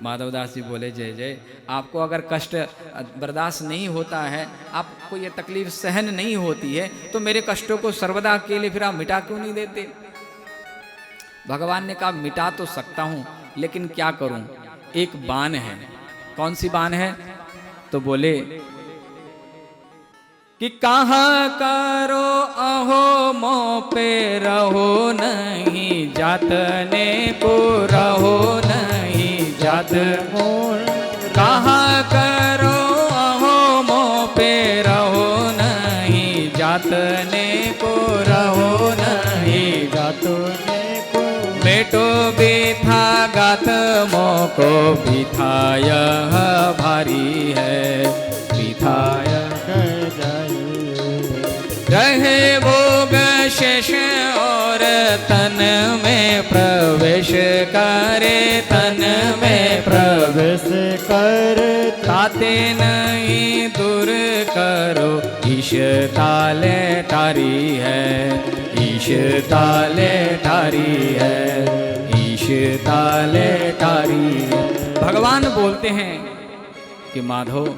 माधवदास जी बोले जय जय, आपको अगर कष्ट बर्दाश्त नहीं होता है, आपको ये तकलीफ सहन नहीं होती है, तो मेरे कष्टों को सर्वदा के लिए फिर आप मिटा क्यों नहीं देते? भगवान ने कहा मिटा तो सकता हूं, लेकिन क्या करूं, एक बाण है। कौन सी बाण है? तो बोले कि कहाँ करो अहो मो पे रहो नहीं, जातने को रहो नहीं जात। कहाँ करो अहो मो पे रहो नहीं, जातने को रहो नहीं जातने को। बेटो बिथा गात मोको बिठाय भारी है, बिठाय रहे भोग शेष और तन में प्रवेश करे, तन में प्रवेश कर। ताते नहीं दूर करो, ईश ताले तारी है, ईश ताले तारी है, ईश ताले तारी है। भगवान बोलते हैं कि माधव,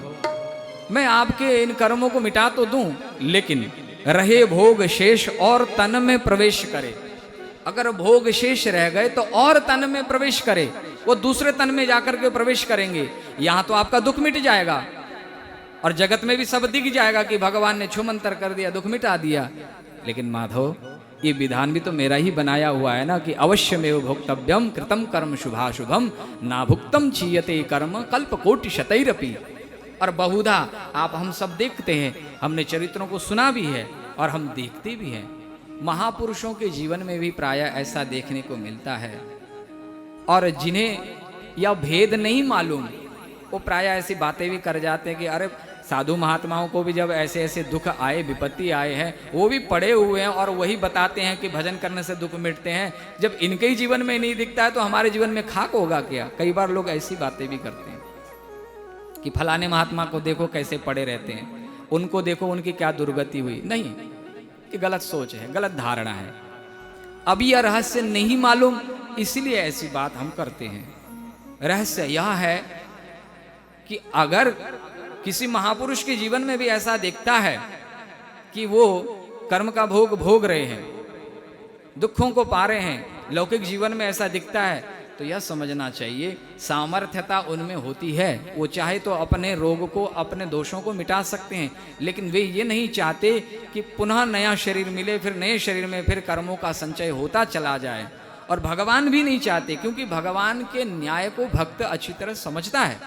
मैं आपके इन कर्मों को मिटा तो दूं, लेकिन रहे भोग शेष और तन में प्रवेश करे। अगर भोग शेष रह गए तो और तन में प्रवेश करे, वो दूसरे तन में जाकर के प्रवेश करेंगे। यहां तो आपका दुख मिट जाएगा और जगत में भी सब दिख जाएगा कि भगवान ने छुमंतर कर दिया, दुख मिटा दिया। लेकिन माधव, ये विधान भी तो मेरा ही बनाया हुआ है ना कि अवश्यमेव भोक्तव्यम कृतम कर्म शुभाशुभम, ना भुक्तम चीयते कर्म कल्प कोटि शतैरपि। और बहुधा आप हम सब देखते हैं, हमने चरित्रों को सुना भी है और हम देखते भी हैं। महापुरुषों के जीवन में भी प्रायः ऐसा देखने को मिलता है। और जिन्हें यह भेद नहीं मालूम, वो प्रायः ऐसी बातें भी कर जाते हैं कि अरे साधु महात्माओं को भी जब ऐसे ऐसे दुख आए, विपत्ति आए हैं, वो भी पड़े हुए हैं और वही बताते हैं कि भजन करने से दुख मिटते हैं। जब इनके ही जीवन में नहीं दिखता है तो हमारे जीवन में खाक होगा क्या? कई बार लोग ऐसी बातें भी करते हैं कि फलाने महात्मा को देखो कैसे पड़े रहते हैं, उनको देखो उनकी क्या दुर्गति हुई। नहीं, ये गलत सोच है, गलत धारणा है। अब यह रहस्य नहीं मालूम, इसलिए ऐसी बात हम करते हैं। रहस्य यह है कि अगर किसी महापुरुष के जीवन में भी ऐसा दिखता है कि वो कर्म का भोग भोग रहे हैं, दुखों को पा रहे हैं, लौकिक जीवन में ऐसा दिखता है, तो यह समझना चाहिए सामर्थ्यता उनमें होती है। वो चाहे तो अपने रोग को, अपने दोषों को मिटा सकते हैं, लेकिन वे ये नहीं चाहते कि पुनः नया शरीर मिले, फिर नए शरीर में फिर कर्मों का संचय होता चला जाए। और भगवान भी नहीं चाहते, क्योंकि भगवान के न्याय को भक्त अच्छी तरह समझता है।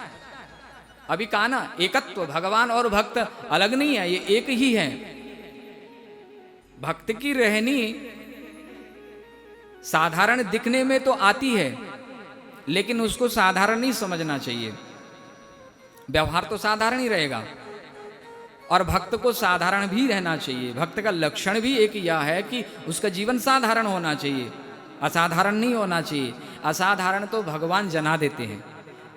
अभी कहा ना, एकत्व, भगवान और भक्त अलग नहीं है, ये एक ही है। भक्त की रहनी साधारण दिखने में तो आती है, लेकिन उसको साधारण नहीं समझना चाहिए। व्यवहार तो साधारण ही रहेगा और भक्त को साधारण भी रहना चाहिए। भक्त का लक्षण भी एक यह है कि उसका जीवन साधारण होना चाहिए, असाधारण नहीं होना चाहिए। असाधारण तो भगवान जना देते हैं,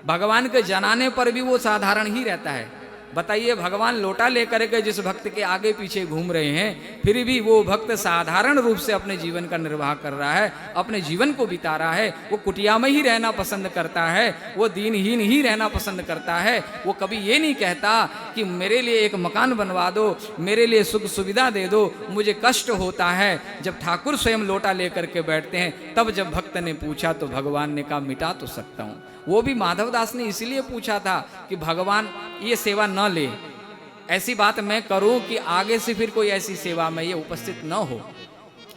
भगवान के जनाने पर भी वो साधारण ही रहता है। बताइए, भगवान लोटा लेकर के जिस भक्त के आगे पीछे घूम रहे हैं, फिर भी वो भक्त साधारण रूप से अपने जीवन का निर्वाह कर रहा है, अपने जीवन को बिता रहा है। वो कुटिया में ही रहना पसंद करता है, वो दीनहीन ही रहना पसंद करता है। वो कभी ये नहीं कहता कि मेरे लिए एक मकान बनवा दो, मेरे लिए सुख सुविधा दे दो, मुझे कष्ट होता है। जब ठाकुर स्वयं लोटा लेकर के बैठते हैं, तब जब भक्त ने पूछा तो भगवान ने कहा मिटा तो सकता हूँ। वो भी माधवदास ने इसीलिए पूछा था कि भगवान ये सेवा न ले, ऐसी बात मैं करूं कि आगे से फिर कोई ऐसी सेवा में ये उपस्थित न हो।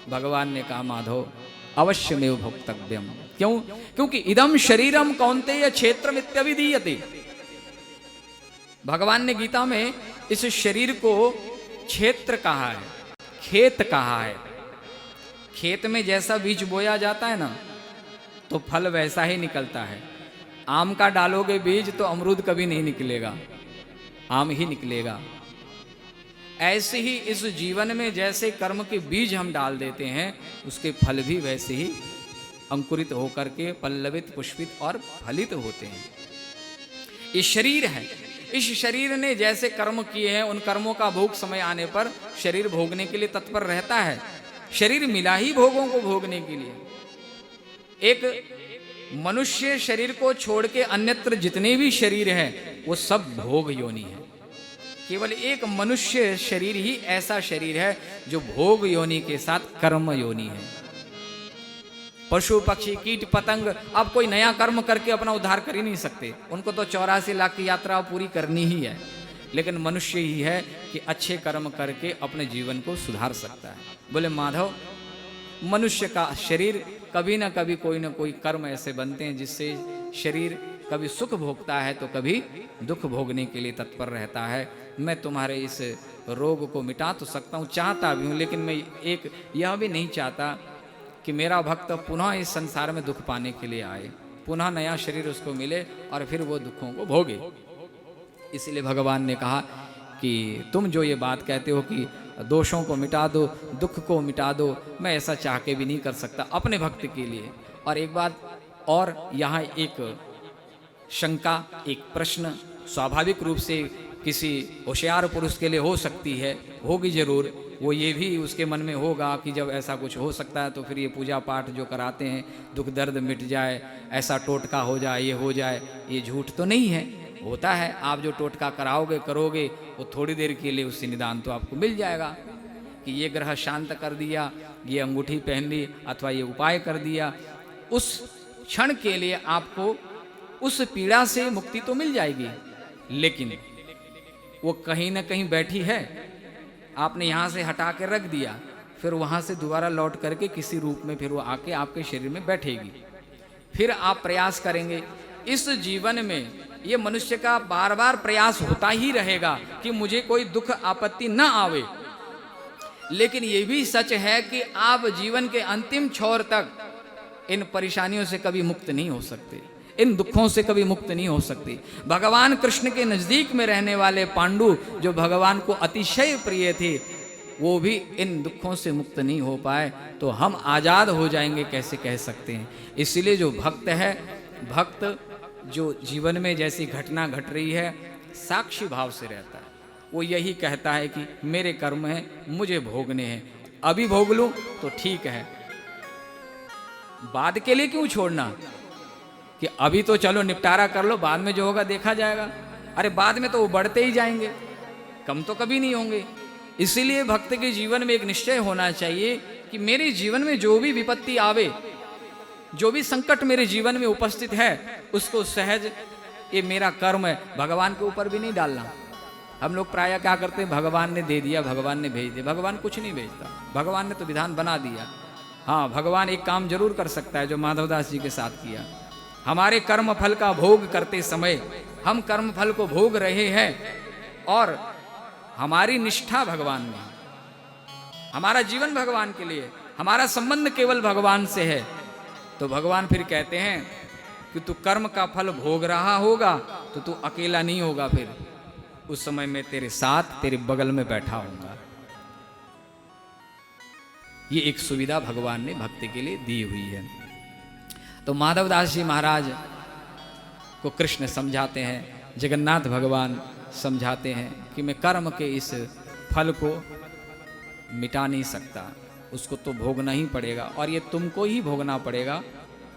भगवान ने कहा माधव अवश्यमेव भोक्तव्यम। क्यों? क्योंकि इदम शरीरम कौन्तेय क्षेत्रमित्यभिधीयते। भगवान ने गीता में इस शरीर को क्षेत्र कहा है, खेत कहा है। खेत में जैसा बीज बोया जाता है ना, तो फल वैसा ही निकलता है। आम का डालोगे बीज तो अमरूद कभी नहीं निकलेगा, आम ही निकलेगा। ऐसे ही इस जीवन में जैसे कर्म के बीज हम डाल देते हैं, उसके फल भी वैसे ही अंकुरित होकर के पल्लवित, पुष्पित और फलित होते हैं। ये शरीर है, इस शरीर ने जैसे कर्म किए हैं, उन कर्मों का भोग समय आने पर शरीर भोगने के लिए तत्पर रहता है। शरीर मिला ही भोगों को भोगने के लिए। एक मनुष्य शरीर को छोड़ के अन्यत्र जितने भी शरीर हैं वो सब भोग योनि है। केवल एक मनुष्य शरीर ही ऐसा शरीर है जो भोग योनि के साथ कर्म योनि है। पशु पक्षी कीट पतंग अब कोई नया कर्म करके अपना उद्धार कर ही नहीं सकते, उनको तो 84 लाख की यात्रा पूरी करनी ही है। लेकिन मनुष्य ही है कि अच्छे कर्म करके अपने जीवन को सुधार सकता है। बोले माधव, मनुष्य का शरीर कभी ना कभी कोई ना कोई कर्म ऐसे बनते हैं जिससे शरीर कभी सुख भोगता है तो कभी दुख भोगने के लिए तत्पर रहता है। मैं तुम्हारे इस रोग को मिटा तो सकता हूँ, चाहता भी हूँ, लेकिन मैं एक यह भी नहीं चाहता कि मेरा भक्त पुनः इस संसार में दुख पाने के लिए आए, पुनः नया शरीर उसको मिले और फिर वो दुखों को भोगे। इसलिए भगवान ने कहा कि तुम जो ये बात कहते हो कि दोषों को मिटा दो, दुख को मिटा दो, मैं ऐसा चाह के भी नहीं कर सकता अपने भक्त के लिए। और एक बात और, यहाँ एक शंका, एक प्रश्न स्वाभाविक रूप से किसी होशियार पुरुष के लिए हो सकती है, होगी जरूर। वो ये भी उसके मन में होगा कि जब ऐसा कुछ हो सकता है तो फिर ये पूजा पाठ जो कराते हैं, दुख दर्द मिट जाए, ऐसा टोटका हो जाए, ये हो जाए, ये झूठ तो नहीं है, होता है। आप जो टोटका कराओगे करोगे वो थोड़ी देर के लिए उससे निदान तो आपको मिल जाएगा कि ये ग्रह शांत कर दिया, ये अंगूठी पहन ली अथवा ये उपाय कर दिया, उस क्षण के लिए आपको उस पीड़ा से मुक्ति तो मिल जाएगी। लेकिन वो कहीं ना कहीं बैठी है, आपने यहाँ से हटा के रख दिया, फिर वहाँ से दोबारा लौट करके किसी रूप में फिर वो आके आपके शरीर में बैठेगी। फिर आप प्रयास करेंगे। इस जीवन में ये मनुष्य का बार बार प्रयास होता ही रहेगा कि मुझे कोई दुख आपत्ति न आवे। लेकिन ये भी सच है कि आप जीवन के अंतिम छोर तक इन परेशानियों से कभी मुक्त नहीं हो सकते, इन दुखों से कभी मुक्त नहीं हो सकती। भगवान कृष्ण के नजदीक में रहने वाले पांडु जो भगवान को अतिशय प्रिय थे, वो भी इन दुखों से मुक्त नहीं हो पाए, तो हम आजाद हो जाएंगे कैसे कह सकते हैं। इसलिए जो भक्त है, भक्त जो जीवन में जैसी घटना घट रही है साक्षी भाव से रहता है, वो यही कहता है कि मेरे कर्म हैं, मुझे भोगने हैं, अभी भोग लूं तो ठीक है, बाद के लिए क्यों छोड़ना कि अभी तो चलो निपटारा कर लो, बाद में जो होगा देखा जाएगा। अरे बाद में तो वो बढ़ते ही जाएंगे, कम तो कभी नहीं होंगे। इसीलिए भक्त के जीवन में एक निश्चय होना चाहिए कि मेरे जीवन में जो भी विपत्ति आवे, जो भी संकट मेरे जीवन में उपस्थित है, उसको सहज, ये मेरा कर्म है, भगवान के ऊपर भी नहीं डालना। हम लोग प्रायः क्या करते हैं, भगवान ने दे दिया, भगवान ने भेज दिया। भगवान कुछ नहीं भेजता, भगवान ने तो विधान बना दिया। हाँ, भगवान एक काम जरूर कर सकता है जो माधवदास जी के साथ किया। हमारे कर्म फल का भोग करते समय हम कर्म फल को भोग रहे हैं और हमारी निष्ठा भगवान में, हमारा जीवन भगवान के लिए, हमारा संबंध केवल भगवान से है, तो भगवान फिर कहते हैं कि तू कर्म का फल भोग रहा होगा तो तू अकेला नहीं होगा, फिर उस समय मैं तेरे साथ, तेरे बगल में बैठा हूंगा। ये एक सुविधा भगवान ने भक्ति के लिए दी हुई है। तो माधवदास जी महाराज को कृष्ण समझाते हैं, जगन्नाथ भगवान समझाते हैं कि मैं कर्म के इस फल को मिटा नहीं सकता, उसको तो भोगना ही पड़ेगा और ये तुमको ही भोगना पड़ेगा,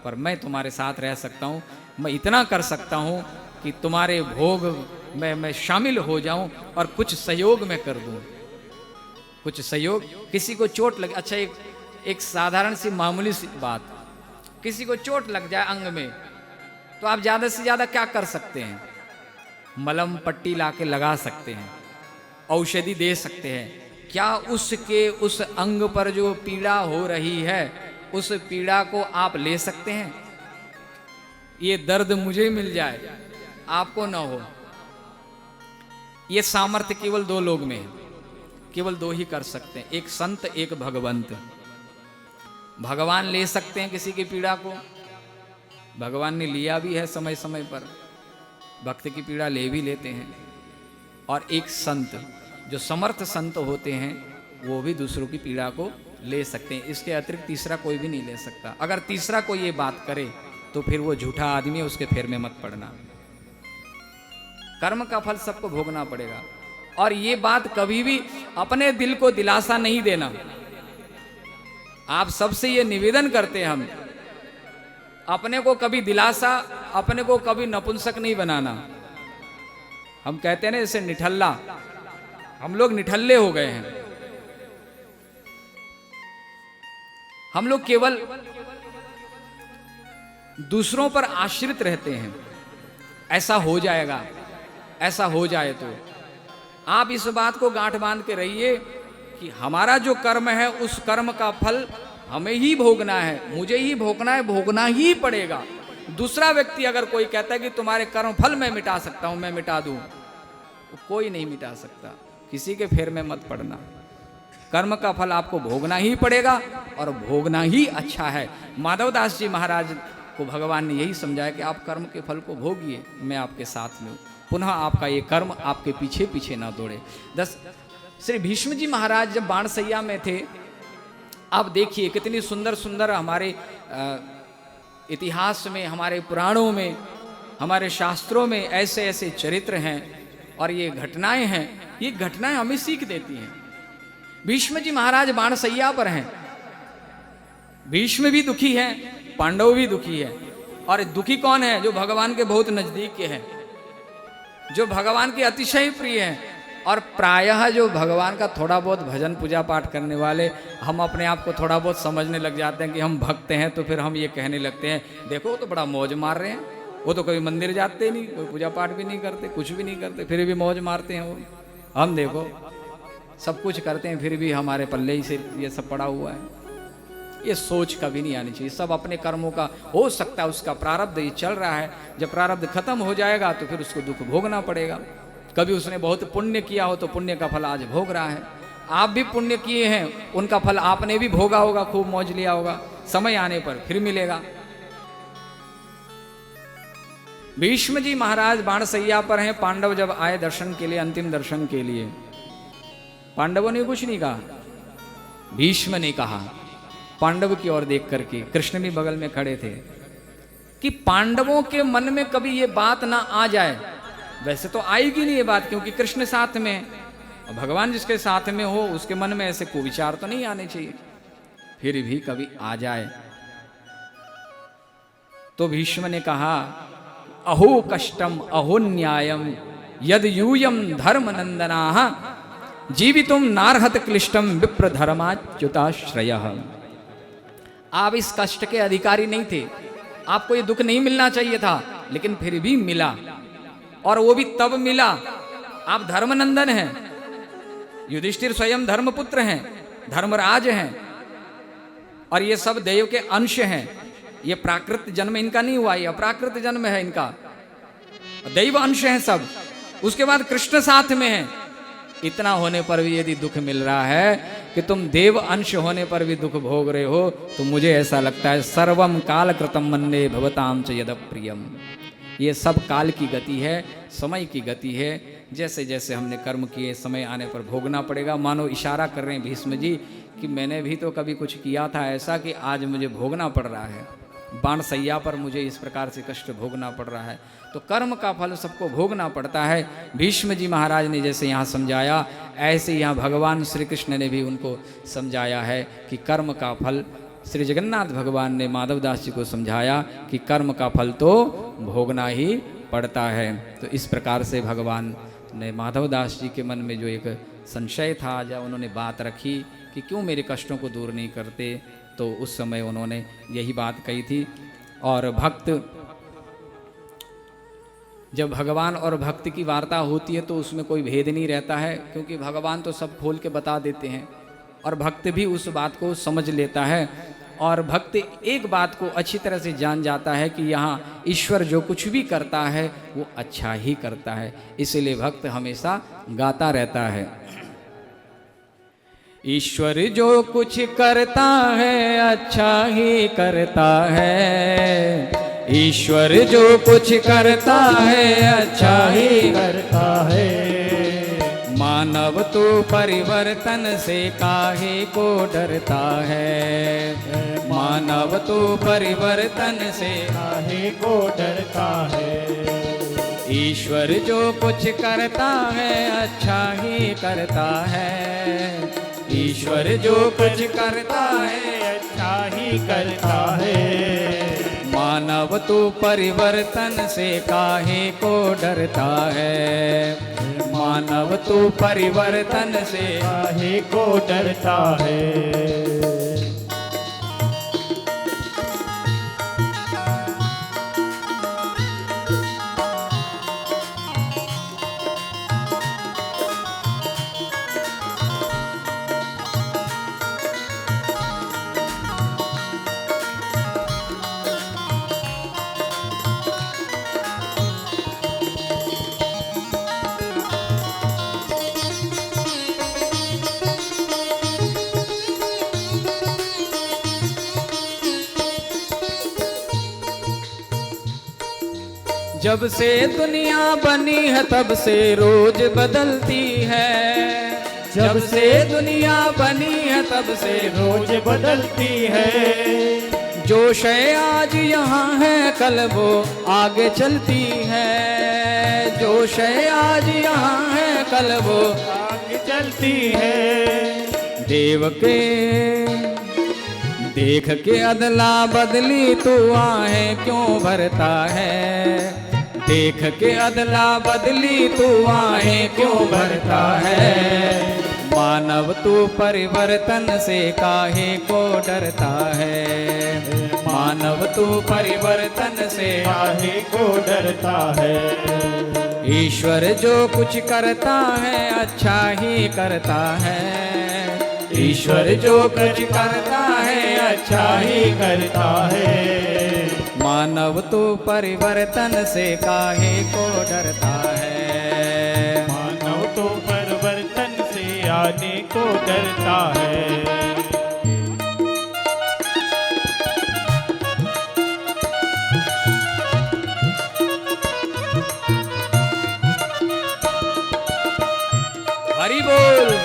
पर मैं तुम्हारे साथ रह सकता हूँ। मैं इतना कर सकता हूँ कि तुम्हारे भोग में मैं शामिल हो जाऊँ और कुछ सहयोग मैं कर दूँ, कुछ सहयोग। किसी को चोट लगे, अच्छा एक साधारण सी मामूली सी बात, किसी को चोट लग जाए अंग में, तो आप ज़्यादा से ज़्यादा क्या कर सकते हैं? मलम पट्टी लाके लगा सकते हैं, औषधि दे सकते हैं। क्या उसके उस अंग पर जो पीड़ा हो रही है, उस पीड़ा को आप ले सकते हैं? ये दर्द मुझे मिल जाए, आपको ना हो, ये सामर्थ्य केवल दो लोग में है, केवल दो ही कर सकते हैं, एक संत, एक भगवंत। भगवान ले सकते हैं किसी की पीड़ा को, भगवान ने लिया भी है समय समय पर, भक्त की पीड़ा ले भी लेते हैं। और एक संत, जो समर्थ संत होते हैं, वो भी दूसरों की पीड़ा को ले सकते हैं। इसके अतिरिक्त तीसरा कोई भी नहीं ले सकता। अगर तीसरा कोई ये बात करे तो फिर वो झूठा आदमी है, उसके फेर में मत पड़ना। कर्म का फल सबको भोगना पड़ेगा। और ये बात कभी भी अपने दिल को दिलासा नहीं देना। आप सबसे ये निवेदन करते हैं हम अपने को कभी दिलासा, अपने को कभी नपुंसक नहीं बनाना। हम कहते हैं ना जैसे निठल्ला, हम लोग निठल्ले हो गए हैं। हम लोग केवल दूसरों पर आश्रित रहते हैं। ऐसा हो जाएगा, ऐसा हो जाए तो आप इस बात को गांठ बांध के रहिए कि हमारा जो कर्म है उस कर्म का फल हमें ही भोगना है, मुझे ही भोगना है, भोगना ही पड़ेगा। दूसरा व्यक्ति अगर कोई कहता है कि तुम्हारे कर्म फल मैं मिटा सकता हूं, मैं मिटा दूं, कोई नहीं मिटा सकता। किसी के फेर में मत पड़ना। कर्म का फल आपको भोगना ही पड़ेगा और भोगना ही अच्छा है। माधवदास जी महाराज को भगवान ने यही समझाया कि आप कर्म के फल को भोगिए, मैं आपके साथ में हूं। पुनः आपका ये कर्म आपके पीछे पीछे ना दौड़े। श्री भीष्म जी महाराज जब बाणसैया में थे, आप देखिए कितनी सुंदर सुंदर हमारे इतिहास में, हमारे पुराणों में, हमारे शास्त्रों में ऐसे ऐसे चरित्र हैं और ये घटनाएं हैं। ये घटनाएं हमें सीख देती हैं। भीष्म जी महाराज बाणसैया पर हैं। भीष्म भी दुखी है, पांडव भी दुखी है। और दुखी कौन है? जो भगवान के बहुत नजदीक के हैं, जो भगवान के अतिशय प्रिय हैं। और प्रायः जो भगवान का थोड़ा बहुत भजन पूजा पाठ करने वाले, हम अपने आप को थोड़ा बहुत समझने लग जाते हैं कि हम भक्त हैं, तो फिर हम ये कहने लगते हैं देखो वो तो बड़ा मौज मार रहे हैं, वो तो कभी मंदिर जाते नहीं, कोई पूजा पाठ भी नहीं करते, कुछ भी नहीं करते, फिर भी मौज मारते हैं वो। हम देखो सब कुछ करते हैं, फिर भी हमारे पल्ले ही से ये सब पड़ा हुआ है। ये सोच कभी नहीं आनी चाहिए। सब अपने कर्मों का, हो सकता है उसका प्रारब्ध ये चल रहा है, जब प्रारब्ध खत्म हो जाएगा तो फिर उसको दुख भोगना पड़ेगा। कभी उसने बहुत पुण्य किया हो तो पुण्य का फल आज भोग रहा है। आप भी पुण्य किए हैं, उनका फल आपने भी भोगा होगा, खूब मौज लिया होगा, समय आने पर फिर मिलेगा। भीष्म जी महाराज बाणसैया पर हैं। पांडव जब आए दर्शन के लिए, अंतिम दर्शन के लिए, पांडवों ने कुछ नहीं कहा, भीष्म ने कहा पांडव की ओर देख करके, कृष्ण भी बगल में खड़े थे, कि पांडवों के मन में कभी ये बात ना आ जाए। वैसे तो आएगी नहीं ये बात, क्योंकि कृष्ण साथ में है और भगवान जिसके साथ में हो उसके मन में ऐसे कुविचार तो नहीं आने चाहिए। फिर भी कभी आ जाए तो भीष्म ने कहा अहो कष्टम अहो न्यायम यद यूयम धर्म नंदनाः जीवितुम नार्हत क्लिष्टम विप्र धर्माच्युताश्रय। आप इस कष्ट के अधिकारी नहीं थे, आपको ये दुख नहीं मिलना चाहिए था, लेकिन फिर भी मिला, और वो भी तब मिला। आप धर्मनंदन हैं, युधिष्ठिर स्वयं धर्मपुत्र हैं, धर्मराज हैं, और ये सब देव के अंश हैं। ये प्राकृत जन्म इनका नहीं हुआ, ये अप्राकृत जन्म है इनका, दैव अंश हैं सब। उसके बाद कृष्ण साथ में है। इतना होने पर भी यदि दुख मिल रहा है कि तुम देव अंश होने पर भी दुख भोग रहे हो, तो मुझे ऐसा लगता है सर्वम काल कृतम मन्ये भवताम च यद प्रियम। ये सब काल की गति है, समय की गति है। जैसे जैसे हमने कर्म किए, समय आने पर भोगना पड़ेगा। मानो इशारा कर रहे हैं भीष्म जी कि मैंने भी तो कभी कुछ किया था ऐसा कि आज मुझे भोगना पड़ रहा है, बाणसैया पर मुझे इस प्रकार से कष्ट भोगना पड़ रहा है। तो कर्म का फल सबको भोगना पड़ता है। भीष्म जी महाराज ने जैसे यहाँ समझाया, ऐसे यहाँ भगवान श्री कृष्ण ने भी उनको समझाया है कि कर्म का फल, श्री जगन्नाथ भगवान ने माधवदास जी को समझाया कि कर्म का फल तो भोगना ही पड़ता है। तो इस प्रकार से भगवान ने माधवदास जी के मन में जो एक संशय था, जब उन्होंने बात रखी कि क्यों मेरे कष्टों को दूर नहीं करते, तो उस समय उन्होंने यही बात कही थी। और भक्त, जब भगवान और भक्त की वार्ता होती है तो उसमें कोई भेद नहीं रहता है, क्योंकि भगवान तो सब खोल के बता देते हैं और भक्त भी उस बात को समझ लेता है। और भक्त एक बात को अच्छी तरह से जान जाता है कि यहाँ ईश्वर जो कुछ भी करता है वो अच्छा ही करता है, इसलिए भक्त हमेशा गाता रहता है। ईश्वर जो कुछ करता है अच्छा ही करता है, ईश्वर जो कुछ करता है अच्छा ही करता है। मानव तो परिवर्तन से काहे को डरता है, मानव तो परिवर्तन से काहे को डरता है। ईश्वर जो कुछ करता है अच्छा ही करता है, ईश्वर जो कुछ करता है अच्छा ही करता है। मानव तू परिवर्तन से काहे को डरता है, मानव तू परिवर्तन से काहे को डरता है। जब से दुनिया बनी है तब से रोज बदलती है, जब से दुनिया बनी है तब से रोज बदलती है। जो शय आज यहाँ है कल वो आगे चलती है, जो शय आज यहाँ है कल वो आगे चलती है। देव के देख के अदला बदली तू आहें क्यों भरता है, देख के अदला बदली तू आहें क्यों भरता है। मानव तू परिवर्तन से काहे को डरता है, मानव तू परिवर्तन से काहे को डरता है। ईश्वर जो कुछ करता है अच्छा ही करता है, ईश्वर जो कुछ करता है अच्छा ही करता है। मानव तू परिवर्तन से काहे को डरता है, मानव तो परिवर्तन से आने को डरता है। हरि बोल।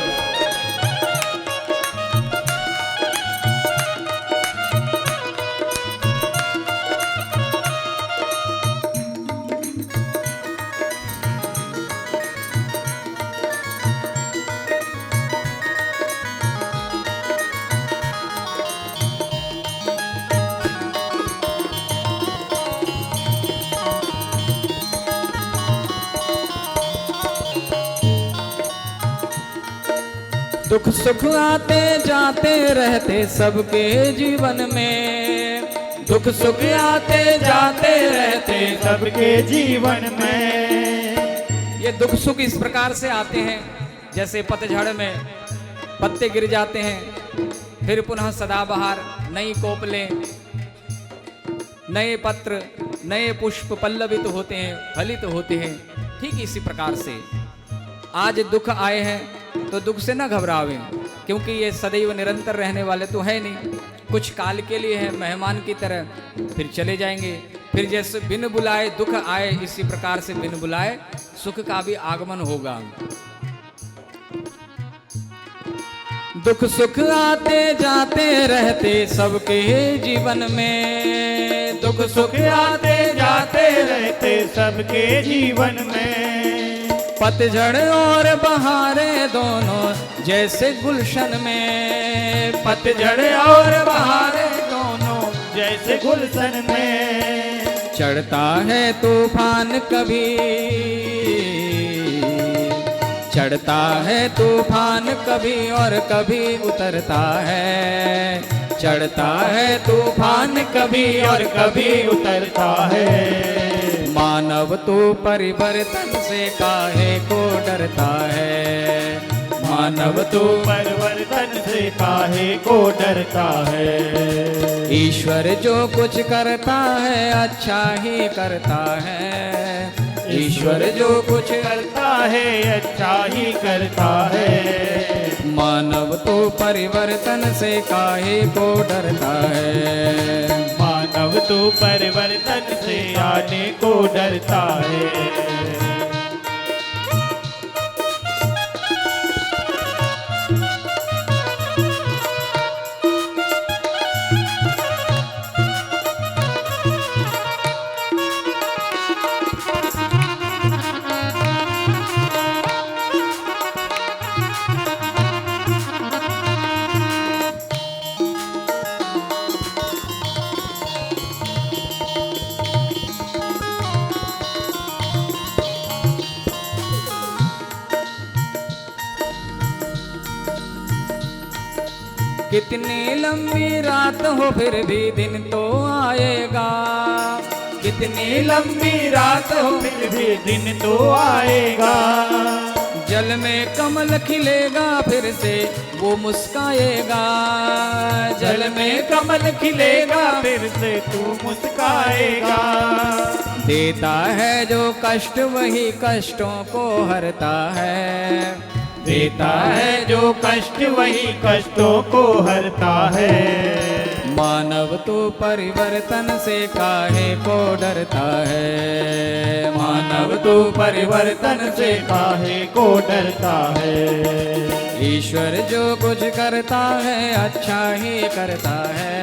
दुख सुख आते जाते रहते सबके जीवन में, दुख सुख आते जाते रहते सबके जीवन में। ये दुख सुख इस प्रकार से आते हैं जैसे पतझड़ में पत्ते गिर जाते हैं, फिर पुनः सदाबहार नई कोपलें, नए पत्र, नए पुष्प पल्लवित होते हैं, फलित होते हैं। ठीक इसी प्रकार से आज दुख आए हैं तो दुख से न घबरावें, क्योंकि ये सदैव निरंतर रहने वाले तो है नहीं, कुछ काल के लिए है, मेहमान की तरह, फिर चले जाएंगे। फिर जैसे बिन बुलाए दुख आए, इसी प्रकार से बिन बुलाए सुख का भी आगमन होगा। दुख सुख आते जाते रहते सबके जीवन में, दुख सुख आते जाते रहते सबके जीवन में। पतझड़ और बहारें दोनों जैसे गुलशन में, पतझड़ और बहारें दोनों जैसे गुलशन में। चढ़ता है तूफान कभी, चढ़ता है तूफान कभी और कभी उतरता है, चढ़ता है तूफान कभी और कभी उतरता है। मानव तू परिवर्तन से काहे को डरता है, मानव तू परिवर्तन से काहे को डरता है। ईश्वर जो कुछ करता है अच्छा ही करता है, ईश्वर जो कुछ करता है अच्छा ही करता है। मानव तो परिवर्तन से काहे को डरता है, मानव तो परिवर्तन से आने को डरता है। कितनी लंबी रात हो फिर भी दिन तो आएगा, कितनी लंबी रात हो फिर भी दिन तो आएगा। जल में कमल खिलेगा फिर से वो मुस्काएगा, जल में कमल खिलेगा फिर से तू मुस्काएगा। देता है जो कष्ट वही कष्टों को हरता है, देता है जो कष्ट वही कष्टों को हरता है। मानव तो परिवर्तन से काहे को डरता है, मानव तो परिवर्तन से काहे को डरता है। ईश्वर जो कुछ करता है अच्छा ही करता है,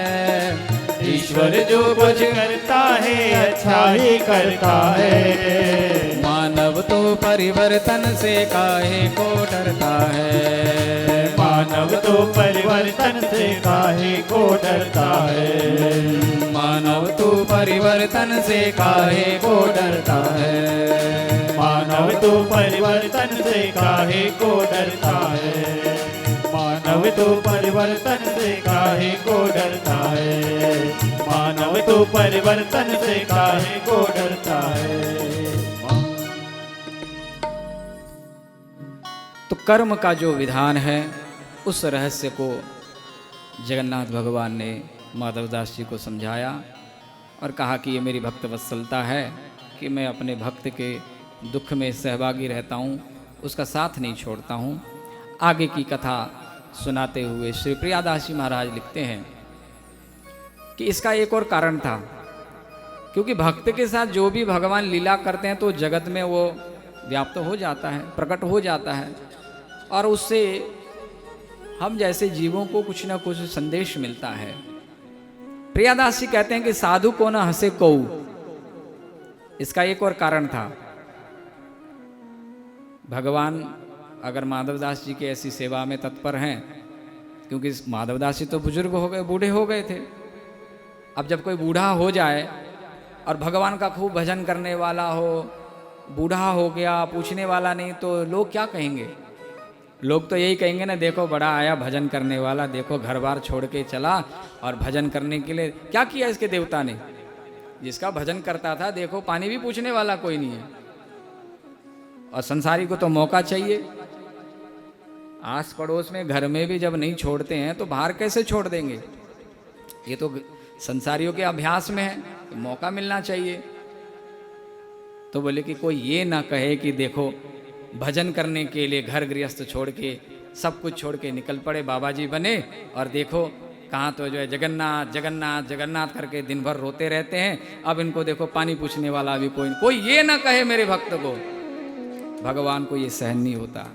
ईश्वर जो कुछ करता है अच्छा ही करता है। मानव तो परिवर्तन से काहे को डरता है, मानव तो परिवर्तन से काहे को डरता है। मानव तो परिवर्तन से काहे को डरता है, मानव तो परिवर्तन से काहे को डरता है। मानव तो परिवर्तन से काहे को डरता है। मानव तो परिवर्तन से काहे को डरता है। तो कर्म का जो विधान है उस रहस्य को जगन्नाथ भगवान ने माधवदास जी को समझाया और कहा कि ये मेरी भक्त वत्सलता है कि मैं अपने भक्त के दुख में सहभागी रहता हूँ, उसका साथ नहीं छोड़ता हूँ। आगे की कथा सुनाते हुए श्री प्रियादास जी महाराज लिखते हैं कि इसका एक और कारण था, क्योंकि भक्त के साथ जो भी भगवान लीला करते हैं तो जगत में वो व्याप्त हो जाता है, प्रकट हो जाता है और उससे हम जैसे जीवों को कुछ ना कुछ संदेश मिलता है। प्रियादास जी कहते हैं कि साधु को न हंसे कऊ, इसका एक और कारण था। भगवान अगर माधवदास जी की ऐसी सेवा में तत्पर हैं, क्योंकि माधवदास जी तो बुजुर्ग हो गए, बूढ़े हो गए थे। अब जब कोई बूढ़ा हो जाए और भगवान का खूब भजन करने वाला हो, बूढ़ा हो गया, पूछने वाला नहीं, तो लोग क्या कहेंगे? लोग तो यही कहेंगे ना, देखो बड़ा आया भजन करने वाला, देखो घर बार छोड़ के चला और भजन करने के लिए क्या किया इसके देवता ने। जिसका भजन करता था देखो, पानी भी पूछने वाला कोई नहीं है। और संसारी को तो मौका चाहिए। आस पड़ोस में घर में भी जब नहीं छोड़ते हैं तो बाहर कैसे छोड़ देंगे? ये तो संसारियों के अभ्यास में है, तो मौका मिलना चाहिए। तो बोले कि कोई ये ना कहे कि देखो भजन करने के लिए घर गृहस्थ छोड़ के, सब कुछ छोड़ के निकल पड़े, बाबा जी बने और देखो कहाँ तो जो है जगन्नाथ जगन्नाथ जगन्नाथ करके दिन भर रोते रहते हैं। अब इनको देखो पानी पूछने वाला भी कोई ये ना कहे मेरे भक्त को। भगवान को ये सहन नहीं होता,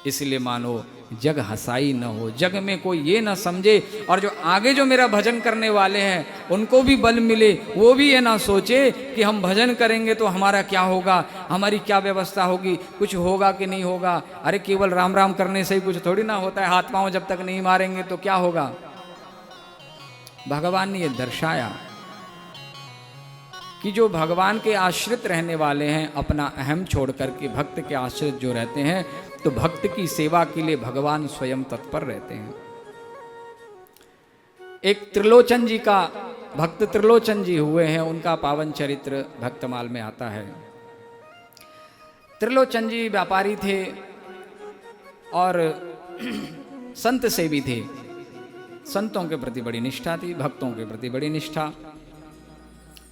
इसलिए मानो जग हंसाई न हो, जग में कोई ये ना समझे, और जो आगे जो मेरा भजन करने वाले हैं उनको भी बल मिले, वो भी ये ना सोचे कि हम भजन करेंगे तो हमारा क्या होगा, हमारी क्या व्यवस्था होगी, कुछ होगा कि नहीं होगा। अरे केवल राम राम करने से ही कुछ थोड़ी ना होता है, हाथ पांव जब तक नहीं मारेंगे तो क्या होगा। भगवान ने ये दर्शाया कि जो भगवान के आश्रित रहने वाले हैं, अपना अहम छोड़ करके भक्त के आश्रित जो रहते हैं, तो भक्त की सेवा के लिए भगवान स्वयं तत्पर रहते हैं। एक त्रिलोचन जी का, भक्त त्रिलोचन जी हुए हैं, उनका पावन चरित्र भक्तमाल में आता है। त्रिलोचन जी व्यापारी थे और संत सेवी थे। संतों के प्रति बड़ी निष्ठा थी, भक्तों के प्रति बड़ी निष्ठा।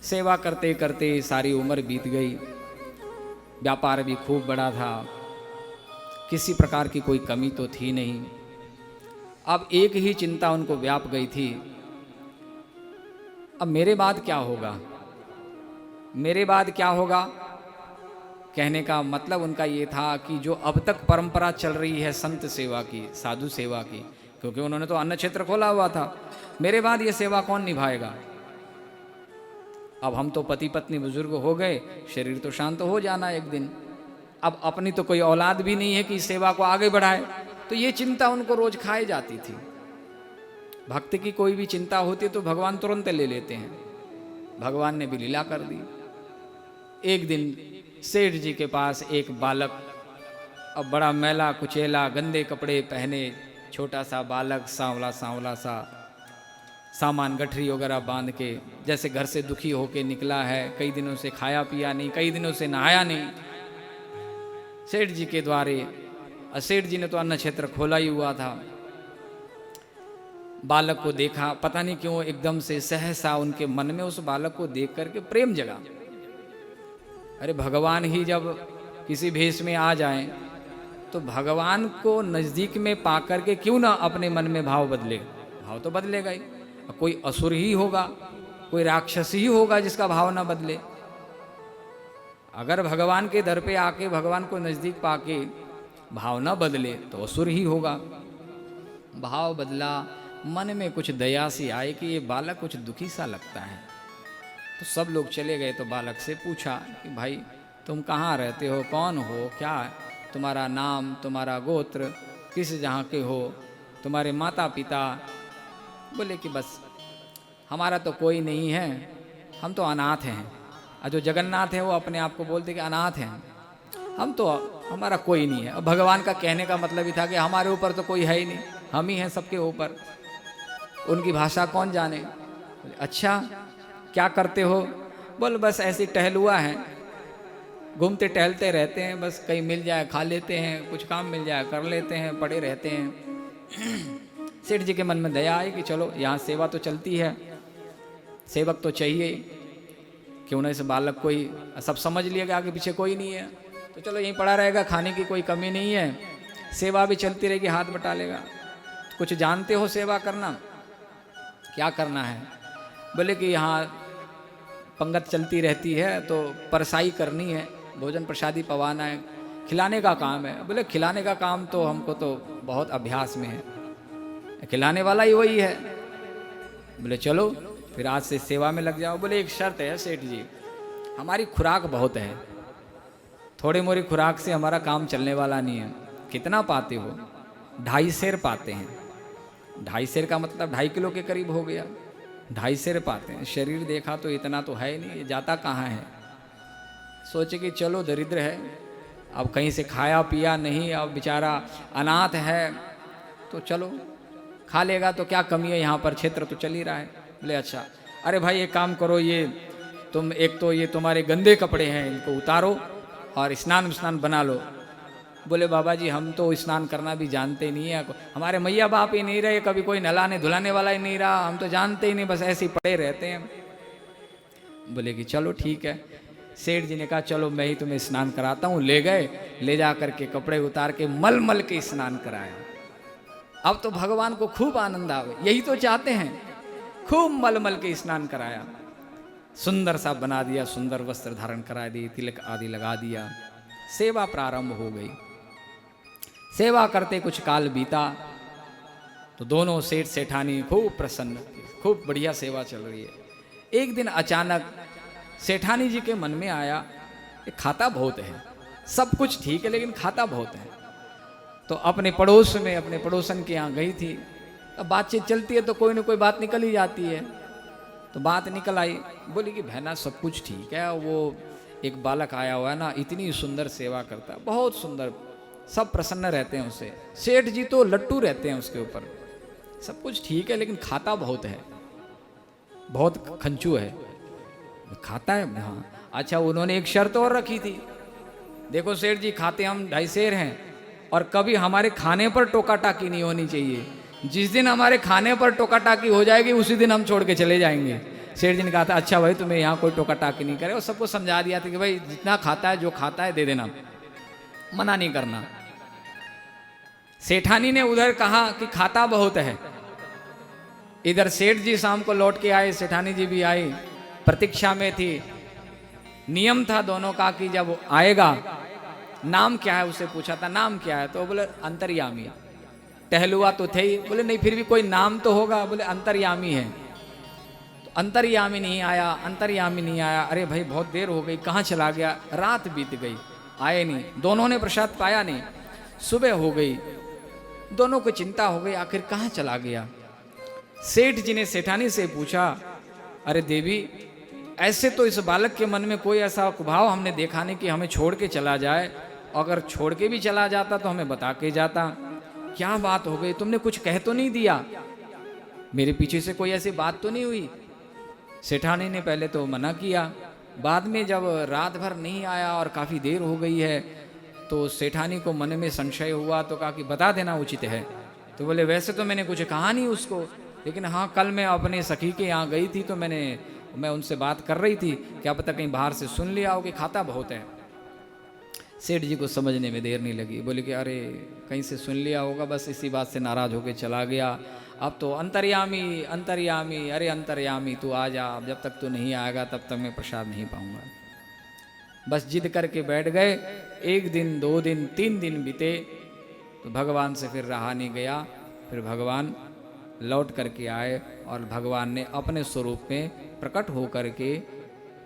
सेवा करते करते सारी उम्र बीत गई, व्यापार भी खूब बड़ा था, किसी प्रकार की कोई कमी तो थी नहीं। अब एक ही चिंता उनको व्याप गई थी, अब मेरे बाद क्या होगा, मेरे बाद क्या होगा। कहने का मतलब उनका ये था कि जो अब तक परंपरा चल रही है संत सेवा की, साधु सेवा की, क्योंकि उन्होंने तो अन्न क्षेत्र खोला हुआ था, मेरे बाद ये सेवा कौन निभाएगा। अब हम तो पति पत्नी बुजुर्ग हो गए, शरीर तो शांत हो जाना एक दिन, अब अपनी तो कोई औलाद भी नहीं है कि इस सेवा को आगे बढ़ाए। तो ये चिंता उनको रोज खाए जाती थी। भक्त की कोई भी चिंता होती तो भगवान तुरंत ले लेते हैं। भगवान ने भी लीला कर दी। एक दिन सेठ जी के पास एक बालक, अब बड़ा मैला कुचेला, गंदे कपड़े पहने, छोटा सा बालक, सांवला सांवला सा, सामान गठरी वगैरह बांध के, जैसे घर से दुखी होके निकला है, कई दिनों से खाया पिया नहीं, कई दिनों से नहाया नहीं। सेठ जी के द्वारे, सेठ जी ने तो अन्न क्षेत्र खोला ही हुआ था। बालक को देखा, पता नहीं क्यों एकदम से सहसा उनके मन में उस बालक को देख करके प्रेम जगा। अरे भगवान ही जब किसी भेष में आ जाएं तो भगवान को नजदीक में पा करके क्यों ना अपने मन में भाव बदले। भाव तो बदलेगा ही। कोई असुर ही होगा, कोई राक्षस ही होगा जिसका भाव ना बदले। अगर भगवान के दर पे आके भगवान को नजदीक पाके भाव ना बदले तो असुर ही होगा। भाव बदला, मन में कुछ दया सी आए कि ये बालक कुछ दुखी सा लगता है। तो सब लोग चले गए। तो बालक से पूछा कि भाई तुम कहाँ रहते हो, कौन हो, क्या है तुम्हारा नाम, तुम्हारा गोत्र, किस जहाँ के हो, तुम्हारे माता पिता। बोले कि बस हमारा तो कोई नहीं है, हम तो अनाथ हैं। और जो जगन्नाथ है वो अपने आप को बोलते कि अनाथ हैं, हम तो, हमारा कोई नहीं है। अब भगवान का कहने का मतलब ही था कि हमारे ऊपर तो कोई है ही नहीं, हम ही हैं सबके ऊपर। उनकी भाषा कौन जाने। बोले अच्छा क्या करते हो। बोल बस ऐसे टहलुआ है, घूमते टहलते रहते हैं, बस कहीं मिल जाए खा लेते हैं, कुछ काम मिल जाए कर लेते हैं, पड़े रहते हैं। सेठ जी के मन में दया आई कि चलो यहाँ सेवा तो चलती है, सेवक तो चाहिए, क्यों ना इस बालक को ही, सब समझ लिया कि आगे पीछे कोई नहीं है तो चलो यहीं पड़ा रहेगा, खाने की कोई कमी नहीं है, सेवा भी चलती रहेगी, हाथ बटा लेगा। कुछ जानते हो सेवा करना, क्या करना है। बोले कि यहाँ पंगत चलती रहती है तो परसाई करनी है, भोजन प्रसादी पवाना है, खिलाने का काम है। बोले खिलाने का काम तो हमको तो बहुत अभ्यास में है, खिलाने वाला ही वही है। बोले चलो फिर आज से सेवा में लग जाओ। बोले एक शर्त है सेठ जी, हमारी खुराक बहुत है, थोड़ी मोरी खुराक से हमारा काम चलने वाला नहीं है। कितना पाते हो। 2.5 सेर पाते हैं। 2.5 सेर का मतलब 2.5 किलो के करीब हो गया। 2.5 सेर पाते हैं। शरीर देखा तो इतना तो है नहीं, ये जाता कहाँ है। सोचे कि चलो दरिद्र है, अब कहीं से खाया पिया नहीं, अब बेचारा अनाथ है तो चलो खा लेगा तो क्या कमी है, यहाँ पर क्षेत्र तो चल ही रहा है। बोले अच्छा, अरे भाई एक काम करो, ये तुम एक तो ये तुम्हारे गंदे कपड़े हैं इनको उतारो और स्नान बना लो। बोले बाबा जी हम तो स्नान करना भी जानते नहीं है, हमारे मैया बाप ही नहीं रहे, कभी कोई नहलाने धुलाने वाला ही नहीं रहा, हम तो जानते ही नहीं, बस ऐसे ही पड़े रहते हैं। बोले कि चलो ठीक है। सेठ जी ने कहा चलो मैं ही तुम्हें स्नान कराता हूँ। ले गए, ले जा करके कपड़े उतार के मल मल के स्नान कराया। अब तो भगवान को खूब आनंद आवे, यही तो चाहते हैं, खूब मल मल के स्नान कराया, सुंदर सा बना दिया, सुंदर वस्त्र धारण करा दिए, तिलक आदि लगा दिया। सेवा प्रारंभ हो गई। सेवा करते कुछ काल बीता तो दोनों सेठ सेठानी खूब प्रसन्न, खूब बढ़िया सेवा चल रही है। एक दिन अचानक सेठानी जी के मन में आया कि खाता बहुत है, सब कुछ ठीक है लेकिन खाता बहुत है। तो अपने पड़ोस में, अपने पड़ोसन के यहाँ गई थी। अब बातचीत चलती है तो कोई ना कोई बात निकल ही जाती है। तो बात निकल आई, बोली कि बहना सब कुछ ठीक है, वो एक बालक आया हुआ है ना, इतनी सुंदर सेवा करता है, बहुत सुंदर, सब प्रसन्न रहते हैं उससे, सेठ जी तो लट्टू रहते हैं उसके ऊपर। सब कुछ ठीक है लेकिन खाता बहुत है, बहुत खंचू है। खाता है हाँ। अच्छा उन्होंने एक शर्त और रखी थी, देखो सेठ जी खाते हम 2.5 सेर हैं और कभी हमारे खाने पर टोका टाकी नहीं होनी चाहिए। जिस दिन हमारे खाने पर टोका टाकी हो जाएगी उसी दिन हम छोड़ के चले जाएंगे। सेठ जी ने कहा था अच्छा भाई तुम्हें यहाँ कोई टोका टाकी नहीं करे, और सबको समझा दिया था कि भाई जितना खाता है, जो खाता है दे देना, मना नहीं करना। सेठानी ने उधर कहा कि खाता बहुत है, इधर सेठ जी शाम को लौट के आए, सेठानी जी भी आई, प्रतीक्षा में थी। नियम था दोनों का कि जब आएगा, नाम क्या है उससे पूछा था, नाम क्या है, तो बोले अंतर्यामी। टहलुआ तो थे ही, बोले नहीं फिर भी कोई नाम तो होगा, बोले अंतर्यामी है। तो अंतर्यामी नहीं आया, अंतर्यामी नहीं आया। अरे भाई बहुत देर हो गई, कहाँ चला गया, रात बीत गई, आए नहीं, दोनों ने प्रसाद पाया नहीं। सुबह हो गई, दोनों को चिंता हो गई, आखिर कहाँ चला गया। सेठ जी ने सेठानी से पूछा, अरे देवी ऐसे तो इस बालक के मन में कोई ऐसा भाव हमने देखा नहीं कि हमें छोड़ के चला जाए, अगर छोड़ के भी चला जाता तो हमें बता के जाता, क्या बात हो गई, तुमने कुछ कह तो नहीं दिया, मेरे पीछे से कोई ऐसी बात तो नहीं हुई। सेठानी ने पहले तो मना किया, बाद में जब रात भर नहीं आया और काफ़ी देर हो गई है तो सेठानी को मन में संशय हुआ, तो कहा कि बता देना उचित है। तो बोले वैसे तो मैंने कुछ कहा नहीं उसको, लेकिन हाँ कल मैं अपने सखी के यहाँ गई थी तो मैं उनसे बात कर रही थी, क्या पता कहीं बाहर से सुन लिया हो कि खाता बहुत है। सेठ जी को समझने में देर नहीं लगी, बोले कि अरे कहीं से सुन लिया होगा, बस इसी बात से नाराज़ होकर चला गया। अब तो अंतर्यामी अंतर्यामी, अरे अंतर्यामी तू आ जा, अब जब तक तू नहीं आएगा तब तक मैं प्रसाद नहीं पाऊंगा। बस जिद करके बैठ गए। 1 दिन 2 दिन 3 दिन बीते तो भगवान से फिर रहा नहीं गया। फिर भगवान लौट करके आए और भगवान ने अपने स्वरूप में प्रकट हो करके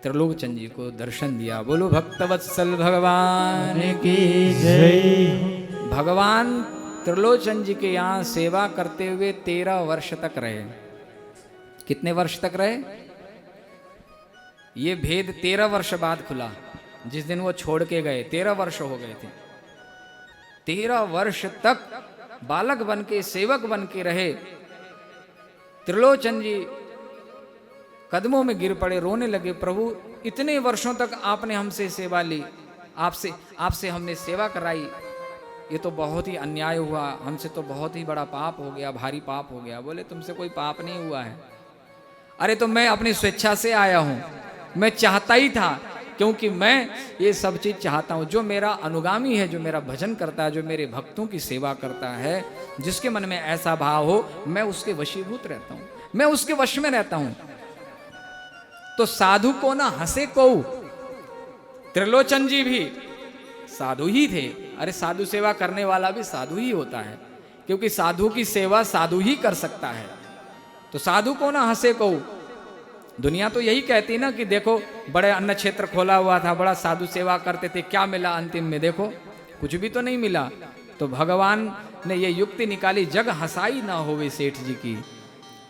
त्रिलोकचंद जी को दर्शन दिया। बोलो भक्तवत्सल भगवान की जय। भगवान त्रिलोचन जी के यहाँ सेवा करते हुए 13 वर्ष तक रहे। कितने वर्ष तक रहे? ये भेद 13 वर्ष बाद खुला, जिस दिन वो छोड़ के गए 13 वर्ष हो गए थे। 13 वर्ष तक बालक बन के सेवक बन के रहे। त्रिलोचन जी कदमों में गिर पड़े, रोने लगे, प्रभु इतने वर्षों तक आपने हमसे सेवा ली, आपसे हमने सेवा कराई, ये तो बहुत ही अन्याय हुआ, हमसे तो बहुत ही बड़ा पाप हो गया, भारी पाप हो गया। बोले तुमसे कोई पाप नहीं हुआ है। अरे तो मैं अपनी स्वेच्छा से आया हूं, मैं चाहता ही था, क्योंकि मैं ये सब चीज चाहता हूं। जो मेरा अनुगामी है, जो मेरा भजन करता है, जो मेरे भक्तों की सेवा करता है, जिसके मन में ऐसा भाव हो, मैं उसके वशीभूत रहता हूं, मैं उसके वश में रहता हूं। तो साधु को ना हंसे को, त्रिलोचन जी भी साधु ही थे। अरे साधु सेवा करने वाला भी साधु ही होता है, क्योंकि साधु की सेवा साधु ही कर सकता है। तो साधु को ना हंसे को। दुनिया तो यही कहती ना कि देखो बड़े अन्न क्षेत्र खोला हुआ था, बड़ा साधु सेवा करते थे, क्या मिला अंतिम में? देखो कुछ भी तो नहीं मिला। तो भगवान ने ये युक्ति निकाली, जग हंसाई ना होवे सेठ जी की।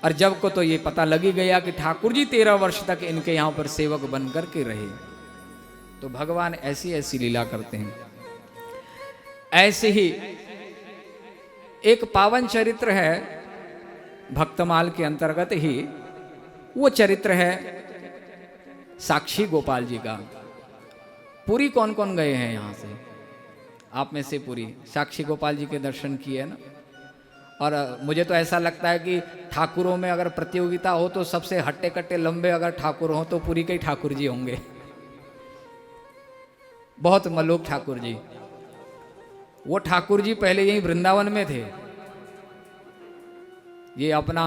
और जब को तो ये पता लगी गया कि ठाकुर जी 13 वर्ष तक इनके यहाँ पर सेवक बन करके रहे। तो भगवान ऐसी ऐसी लीला करते हैं। ऐसे ही एक पावन चरित्र है भक्तमाल के अंतर्गत ही, वो चरित्र है साक्षी गोपाल जी का। पुरी कौन कौन गए हैं यहां से? आप में से पुरी साक्षी गोपाल जी के दर्शन किए ना? और मुझे तो ऐसा लगता है कि ठाकुरों में अगर प्रतियोगिता हो तो सबसे हट्टे कट्टे लंबे अगर ठाकुर हो तो पुरी के ही ठाकुर जी होंगे। बहुत मलोक ठाकुर जी। वो ठाकुर जी पहले यही वृंदावन में थे। ये अपना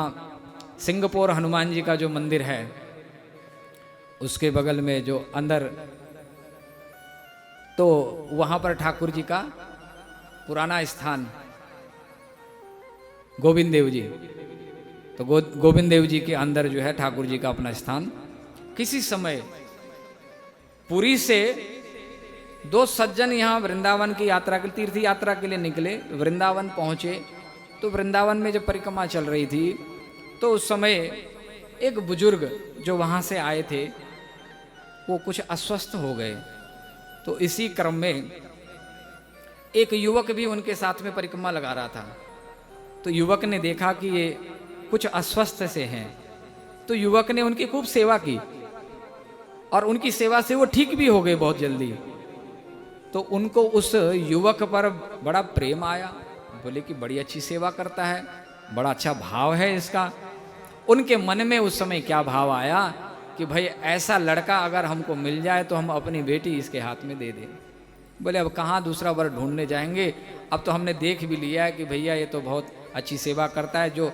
सिंगापुर हनुमान जी का जो मंदिर है, उसके बगल में जो अंदर, तो वहां पर ठाकुर जी का पुराना स्थान गोविंद देव जी। तो गोविंद देव जी के अंदर जो है ठाकुर जी का अपना स्थान। किसी समय पुरी से 2 सज्जन यहाँ वृंदावन की यात्रा के, तीर्थ यात्रा के लिए निकले, वृंदावन पहुंचे। तो वृंदावन में जब परिक्रमा चल रही थी तो उस समय एक बुजुर्ग जो वहाँ से आए थे वो कुछ अस्वस्थ हो गए। तो इसी क्रम में एक युवक भी उनके साथ में परिक्रमा लगा रहा था। तो युवक ने देखा कि ये कुछ अस्वस्थ से हैं, तो युवक ने उनकी खूब सेवा की और उनकी सेवा से वो ठीक भी हो गए बहुत जल्दी। तो उनको उस युवक पर बड़ा प्रेम आया, बोले कि बड़ी अच्छी सेवा करता है, बड़ा अच्छा भाव है इसका। उनके मन में उस समय क्या भाव आया कि भाई ऐसा लड़का अगर हमको मिल जाए तो हम अपनी बेटी इसके हाथ में दे दें। बोले अब कहाँ दूसरा वर ढूंढने जाएंगे, अब तो हमने देख भी लिया है कि भैया ये तो बहुत अच्छी सेवा करता है, जो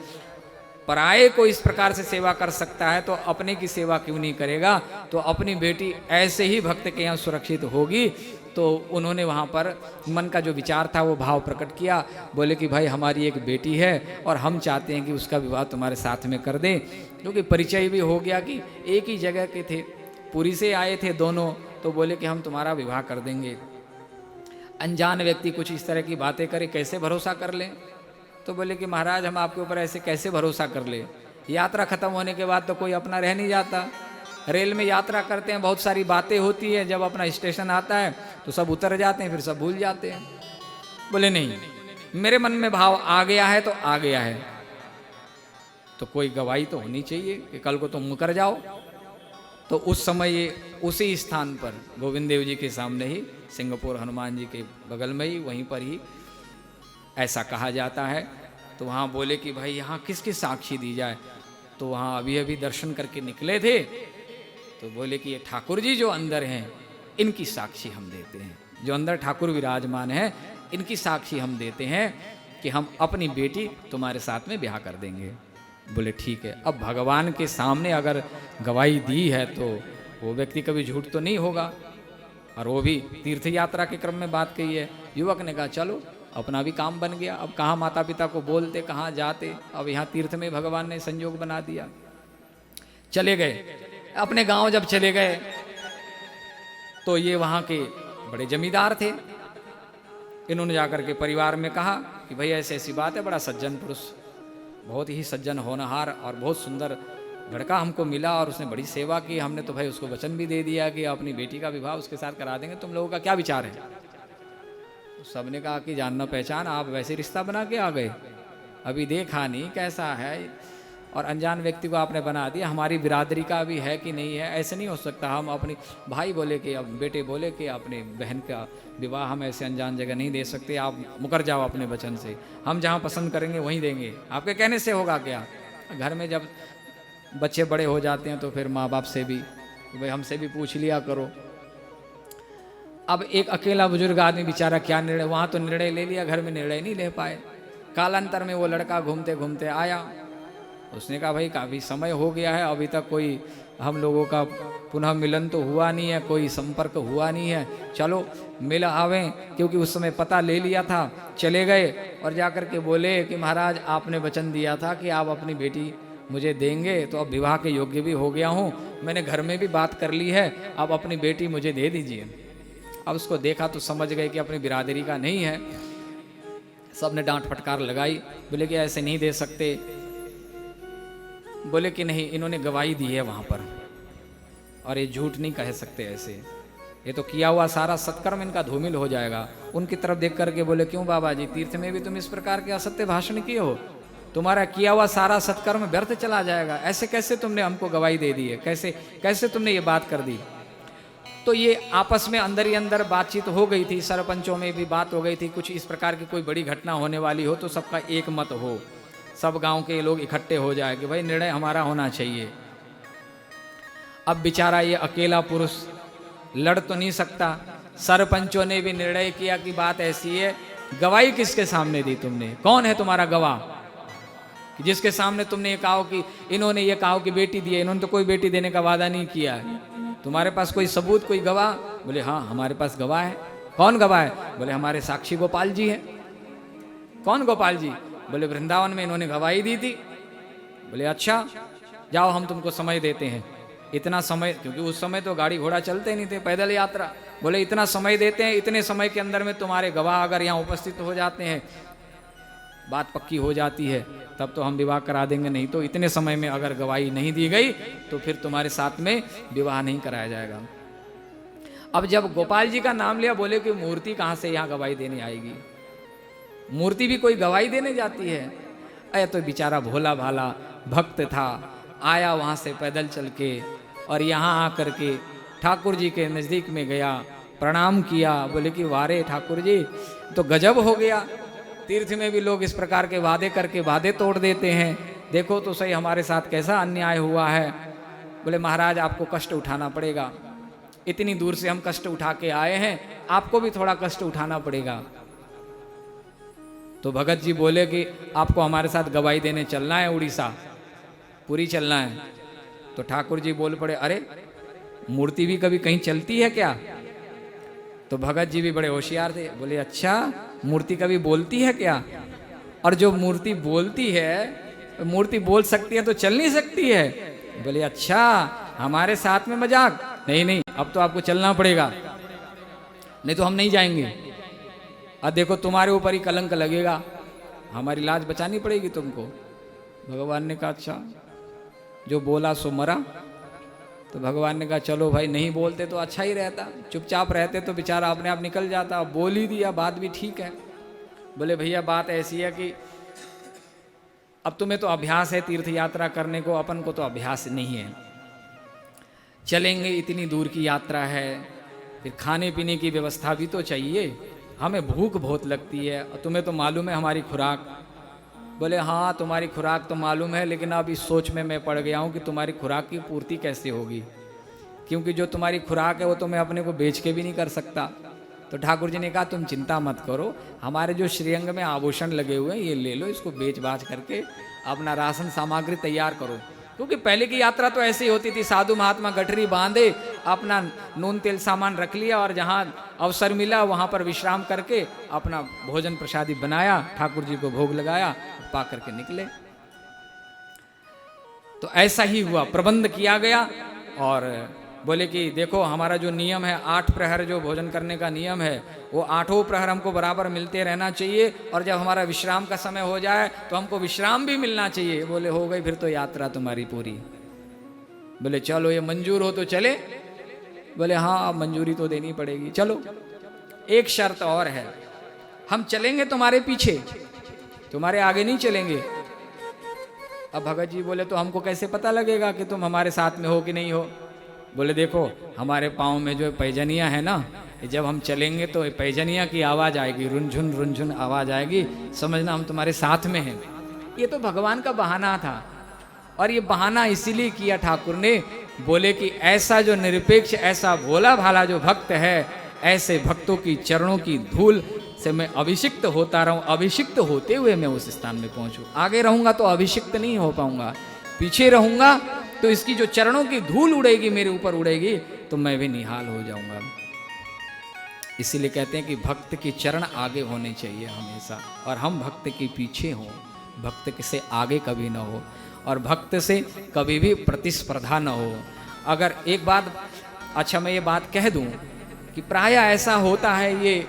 पराये को इस प्रकार से सेवा कर सकता है तो अपने की सेवा क्यों नहीं करेगा। तो अपनी बेटी ऐसे ही भक्त के यहाँ सुरक्षित होगी। तो उन्होंने वहाँ पर मन का जो विचार था वो भाव प्रकट किया। बोले कि भाई हमारी एक बेटी है और हम चाहते हैं कि उसका विवाह तुम्हारे साथ में कर दें, क्योंकि परिचय भी हो गया कि एक ही जगह के थे, पुरी से आए थे दोनों। तो बोले कि हम तुम्हारा विवाह कर देंगे। अनजान व्यक्ति कुछ इस तरह की बातें करे, कैसे भरोसा कर लें? तो बोले कि महाराज हम आपके ऊपर ऐसे कैसे भरोसा कर ले, यात्रा खत्म होने के बाद तो कोई अपना रह नहीं जाता। रेल में यात्रा करते हैं, बहुत सारी बातें होती है, जब अपना स्टेशन आता है तो सब उतर जाते हैं, फिर सब भूल जाते हैं। बोले नहीं, मेरे मन में भाव आ गया है तो आ गया है, तो कोई गवाही तो होनी चाहिए कि कल को तुम मुकर जाओ। तो उस समय ये उसी स्थान पर गोविंद देव जी के सामने ही, सिंगापुर हनुमान जी के बगल में ही, वहीं पर ही ऐसा कहा जाता है। तो वहाँ बोले कि भाई यहाँ किसकी साक्षी दी जाए। तो वहाँ अभी अभी दर्शन करके निकले थे, तो बोले कि ये ठाकुर जी जो अंदर हैं इनकी साक्षी हम देते हैं, जो अंदर ठाकुर विराजमान है इनकी साक्षी हम देते हैं कि हम अपनी बेटी तुम्हारे साथ में ब्याह कर देंगे। बोले ठीक है। अब भगवान के सामने अगर गवाही दी है तो वो व्यक्ति कभी झूठ तो नहीं होगा, और वो भी तीर्थ यात्रा के क्रम में बात कही है। युवक ने कहा चलो अपना भी काम बन गया, अब कहाँ माता पिता को बोलते, कहाँ जाते, अब यहाँ तीर्थ में भगवान ने संयोग बना दिया। चले गए अपने गांव। जब चले गए तो ये वहाँ के बड़े जमींदार थे, इन्होंने जाकर के परिवार में कहा कि भाई ऐसी ऐसी बात है, बड़ा सज्जन पुरुष, बहुत ही सज्जन होनहार और बहुत सुंदर लड़का हमको मिला और उसने बड़ी सेवा की, हमने तो भाई उसको वचन भी दे दिया कि अपनी बेटी का विवाह उसके साथ करा देंगे, तुम लोगों का क्या विचार है। सबने कहा कि जानना पहचान, आप वैसे रिश्ता बना के आ गए, अभी देखा नहीं कैसा है, और अनजान व्यक्ति को आपने बना दिया, हमारी बिरादरी का भी है कि नहीं है, ऐसे नहीं हो सकता। हम अपनी भाई बोले कि अब बेटे बोले कि अपने बहन का विवाह हम ऐसे अनजान जगह नहीं दे सकते, आप मुकर जाओ अपने वचन से, हम जहाँ पसंद करेंगे वहीं देंगे, आपके कहने से होगा क्या। घर में जब बच्चे बड़े हो जाते हैं तो फिर माँ बाप से भी भाई हमसे भी पूछ लिया करो। अब एक अकेला बुजुर्ग आदमी बेचारा क्या निर्णय, वहाँ तो निर्णय ले लिया, घर में निर्णय नहीं ले पाए। कालांतर में वो लड़का घूमते घूमते आया, उसने कहा भाई काफ़ी समय हो गया है, अभी तक कोई हम लोगों का पुनः मिलन तो हुआ नहीं है, कोई संपर्क हुआ नहीं है, चलो मिल आवें, क्योंकि उस समय पता ले लिया था। चले गए और जाकर के बोले कि महाराज आपने वचन दिया था कि आप अपनी बेटी मुझे देंगे, तो अब विवाह के योग्य भी हो गया हूँ, मैंने घर में भी बात कर ली है, अब अपनी बेटी मुझे दे दीजिए। अब उसको देखा तो समझ गए कि अपनी बिरादरी का नहीं है। सब ने डांट फटकार लगाई, बोले कि ऐसे नहीं दे सकते। बोले कि नहीं, इन्होंने गवाही दी है वहाँ पर और ये झूठ नहीं कह सकते ऐसे, ये तो किया हुआ सारा सत्कर्म इनका धूमिल हो जाएगा। उनकी तरफ देख करके बोले क्यों बाबा जी, तीर्थ में भी तुम इस प्रकार के असत्य भाषण किए हो, तुम्हारा किया हुआ सारा सत्कर्म व्यर्थ चला जाएगा, ऐसे कैसे तुमने हमको गवाही दे दी है, कैसे कैसे तुमने ये बात कर दी। तो ये आपस में अंदर ही अंदर बातचीत हो गई थी, सरपंचों में भी बात हो गई थी, कुछ इस प्रकार की कोई बड़ी घटना होने वाली हो तो सबका एक मत हो, सब गांव के लोग इकट्ठे हो जाए कि भाई निर्णय हमारा होना चाहिए। अब बेचारा ये अकेला पुरुष लड़ तो नहीं सकता, सरपंचों ने भी निर्णय किया कि बात ऐसी है, गवाही किसके सामने दी तुमने, कौन है तुम्हारा गवाह, कि जिसके सामने तुमने ये कहा कि इन्होंने ये कहा कि बेटी दी है, इन्होंने तो कोई बेटी देने का वादा नहीं किया है, तुम्हारे पास कोई सबूत, कोई गवाह। बोले हाँ हमारे पास गवाह है। कौन गवाह है? बोले हमारे साक्षी गोपाल जी हैं। कौन गोपाल जी? बोले वृंदावन में इन्होंने गवाही दी थी। बोले अच्छा जाओ हम तुमको समय देते हैं, इतना समय, क्योंकि उस समय तो गाड़ी घोड़ा चलते नहीं थे, पैदल यात्रा। बोले इतना समय देते हैं, इतने समय के अंदर में तुम्हारे गवाह अगर यहाँ उपस्थित हो जाते हैं, बात पक्की हो जाती है, तब तो हम विवाह करा देंगे, नहीं तो इतने समय में अगर गवाही नहीं दी गई तो फिर तुम्हारे साथ में विवाह नहीं कराया जाएगा। अब जब गोपाल जी का नाम लिया, बोले कि मूर्ति कहाँ से यहाँ गवाही देने आएगी, मूर्ति भी कोई गवाही देने जाती है। अरे तो बेचारा भोला भाला भक्त था, आया वहाँ से पैदल चल के और यहाँ आकर के ठाकुर जी के नज़दीक में गया, प्रणाम किया। बोले कि वारे ठाकुर जी, तो गजब हो गया, तीर्थ में भी लोग इस प्रकार के वादे करके वादे तोड़ देते हैं, देखो तो सही हमारे साथ कैसा अन्याय हुआ है। बोले महाराज आपको कष्ट उठाना पड़ेगा, इतनी दूर से हम कष्ट उठा के आए हैं, आपको भी थोड़ा कष्ट उठाना पड़ेगा। तो भगत जी बोले कि आपको हमारे साथ गवाही देने चलना है, उड़ीसा पूरी चलना है। तो ठाकुर जी बोल पड़े, अरे मूर्ति भी कभी कहीं चलती है क्या? तो भगत जी भी बड़े होशियार थे, बोले अच्छा मूर्ति कभी बोलती है क्या? और जो मूर्ति बोलती है, मूर्ति बोल सकती है तो चल नहीं सकती है। बोले अच्छा हमारे साथ में मजाक, नहीं नहीं अब तो आपको चलना पड़ेगा, नहीं तो हम नहीं जाएंगे। अब देखो तुम्हारे ऊपर ही कलंक लगेगा, हमारी लाज बचानी पड़ेगी तुमको। भगवान ने कहा अच्छा, जो बोला सो मरा। तो भगवान ने कहा चलो भाई, नहीं बोलते तो अच्छा ही रहता, चुपचाप रहते तो बेचारा अपने आप निकल जाता, बोल ही दिया, बात भी ठीक है। बोले भैया बात ऐसी है कि अब तुम्हें तो अभ्यास है तीर्थ यात्रा करने को, अपन को तो अभ्यास नहीं है। चलेंगे, इतनी दूर की यात्रा है, फिर खाने पीने की व्यवस्था भी तो चाहिए, हमें भूख बहुत लगती है, और तुम्हें तो मालूम है हमारी खुराक। बोले हाँ तुम्हारी खुराक तो मालूम है, लेकिन अब इस सोच में मैं पड़ गया हूँ कि तुम्हारी खुराक की पूर्ति कैसे होगी, क्योंकि जो तुम्हारी खुराक है वो तो मैं अपने को बेच के भी नहीं कर सकता। तो ठाकुर जी ने कहा तुम चिंता मत करो, हमारे जो श्रीअंग में आभूषण लगे हुए हैं ये ले लो, इसको बेच बाच करके अपना राशन सामग्री तैयार करो। क्योंकि पहले की यात्रा तो ऐसी होती थी, साधु महात्मा गठरी बांधे, अपना नून तेल सामान रख लिया और जहाँ अवसर मिला वहाँ पर विश्राम करके अपना भोजन प्रसादी बनाया, ठाकुर जी को भोग लगाया, पा करके निकले। तो ऐसा ही हुआ, प्रबंध किया गया। और बोले कि देखो हमारा जो नियम है 8 प्रहर जो भोजन करने का नियम है, वो 8 प्रहर हमको बराबर मिलते रहना चाहिए, और जब हमारा विश्राम का समय हो जाए तो हमको विश्राम भी मिलना चाहिए। बोले हो गई फिर तो यात्रा तुम्हारी पूरी। बोले चलो ये मंजूर हो तो चले। बोले हाँ अब मंजूरी तो देनी पड़ेगी, चलो। एक शर्त और है, हम चलेंगे तुम्हारे पीछे, तुम्हारे आगे नहीं चलेंगे। अब भगत जी बोले तो हमको कैसे पता लगेगा कि तुम हमारे साथ में हो कि नहीं हो। बोले देखो हमारे पाँव में जो पैजनिया है ना, जब हम चलेंगे तो पैजनिया की आवाज़ आएगी, रुनझुन आवाज़ आएगी, समझना हम तुम्हारे साथ में हैं। ये तो भगवान का बहाना था, और ये बहाना इसीलिए किया ठाकुर ने, बोले कि ऐसा जो निरपेक्ष, ऐसा भोला भाला जो भक्त है, ऐसे भक्तों की चरणों की धूल से मैं अभिषिक्त होता रहूं, अभिषिक्त होते हुए मैं उस स्थान में पहुंचूं। आगे रहूंगा तो अभिषिक्त नहीं हो पाऊंगा, पीछे रहूंगा तो इसकी जो चरणों की धूल उड़ेगी, मेरे ऊपर उड़ेगी, तो मैं भी निहाल हो जाऊंगा। इसीलिए कहते हैं कि भक्त के चरण आगे होने चाहिए हमेशा, और हम भक्त के पीछे हों, भक्त से आगे कभी ना हो, और भक्त से कभी भी प्रतिस्पर्धा न हो। अगर एक बात, अच्छा मैं ये बात कह दूं कि प्राय ऐसा होता है, ये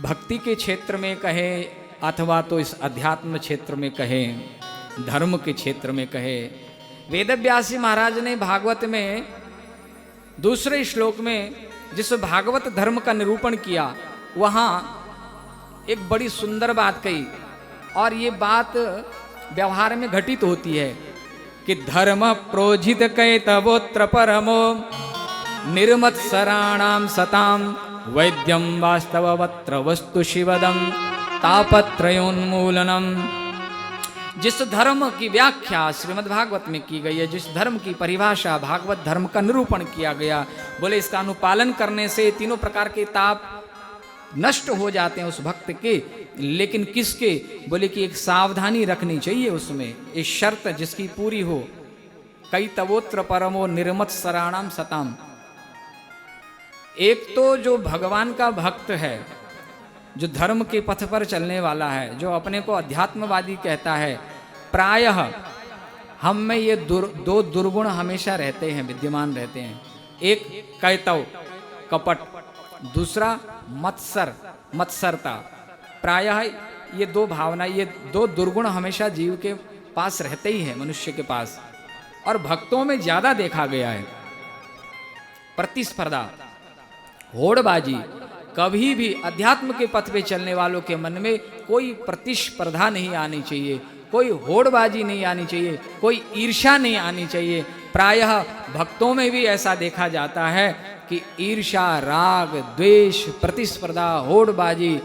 भक्ति के क्षेत्र में कहें अथवा तो इस अध्यात्म क्षेत्र में कहें, धर्म के क्षेत्र में कहें, वेदव्यासी महाराज ने भागवत में दूसरे श्लोक में जिस भागवत धर्म का निरूपण किया, वहाँ एक बड़ी सुंदर बात कही, और ये बात व्यवहार में घटित होती है कि धर्म प्रोजित कैतवोत्र परमो निर्मत्सराणाम सताम वैद्यम वास्तववत्र वस्तु शिवदम तापत्रयोन्मूलनम। जिस धर्म की व्याख्या श्रीमद् भागवत में की गई है, जिस धर्म की परिभाषा भागवत धर्म का निरूपण किया गया, बोले इसका अनुपालन करने से तीनों प्रकार के ताप नष्ट हो जाते हैं उस भक्त के। लेकिन किसके? बोले कि एक सावधानी रखनी चाहिए उसमें, एक शर्त जिसकी पूरी हो। कई तवोत्र परमो निर्मत सराणाम सताम। एक तो जो भगवान का भक्त है, जो धर्म के पथ पर चलने वाला है, जो अपने को अध्यात्मवादी कहता है, प्रायः हम में ये दो दुर्गुण हमेशा रहते हैं, विद्यमान रहते हैं। एक कैतव कपट, दूसरा मत्सरता। प्रायः ये दो भावना, ये दो दुर्गुण हमेशा जीव के पास रहते ही है, मनुष्य के पास, और भक्तों में ज्यादा देखा गया है। प्रतिस्पर्धा, होड़बाजी, कभी भी अध्यात्म के पथ पे चलने वालों के मन में कोई प्रतिस्पर्धा नहीं आनी चाहिए, कोई होड़बाजी नहीं आनी चाहिए, कोई ईर्ष्या नहीं आनी चाहिए। प्रायः भक्तों में भी ऐसा देखा जाता है कि ईर्ष्या, राग, द्वेष, प्रतिस्पर्धा, होड़बाजी,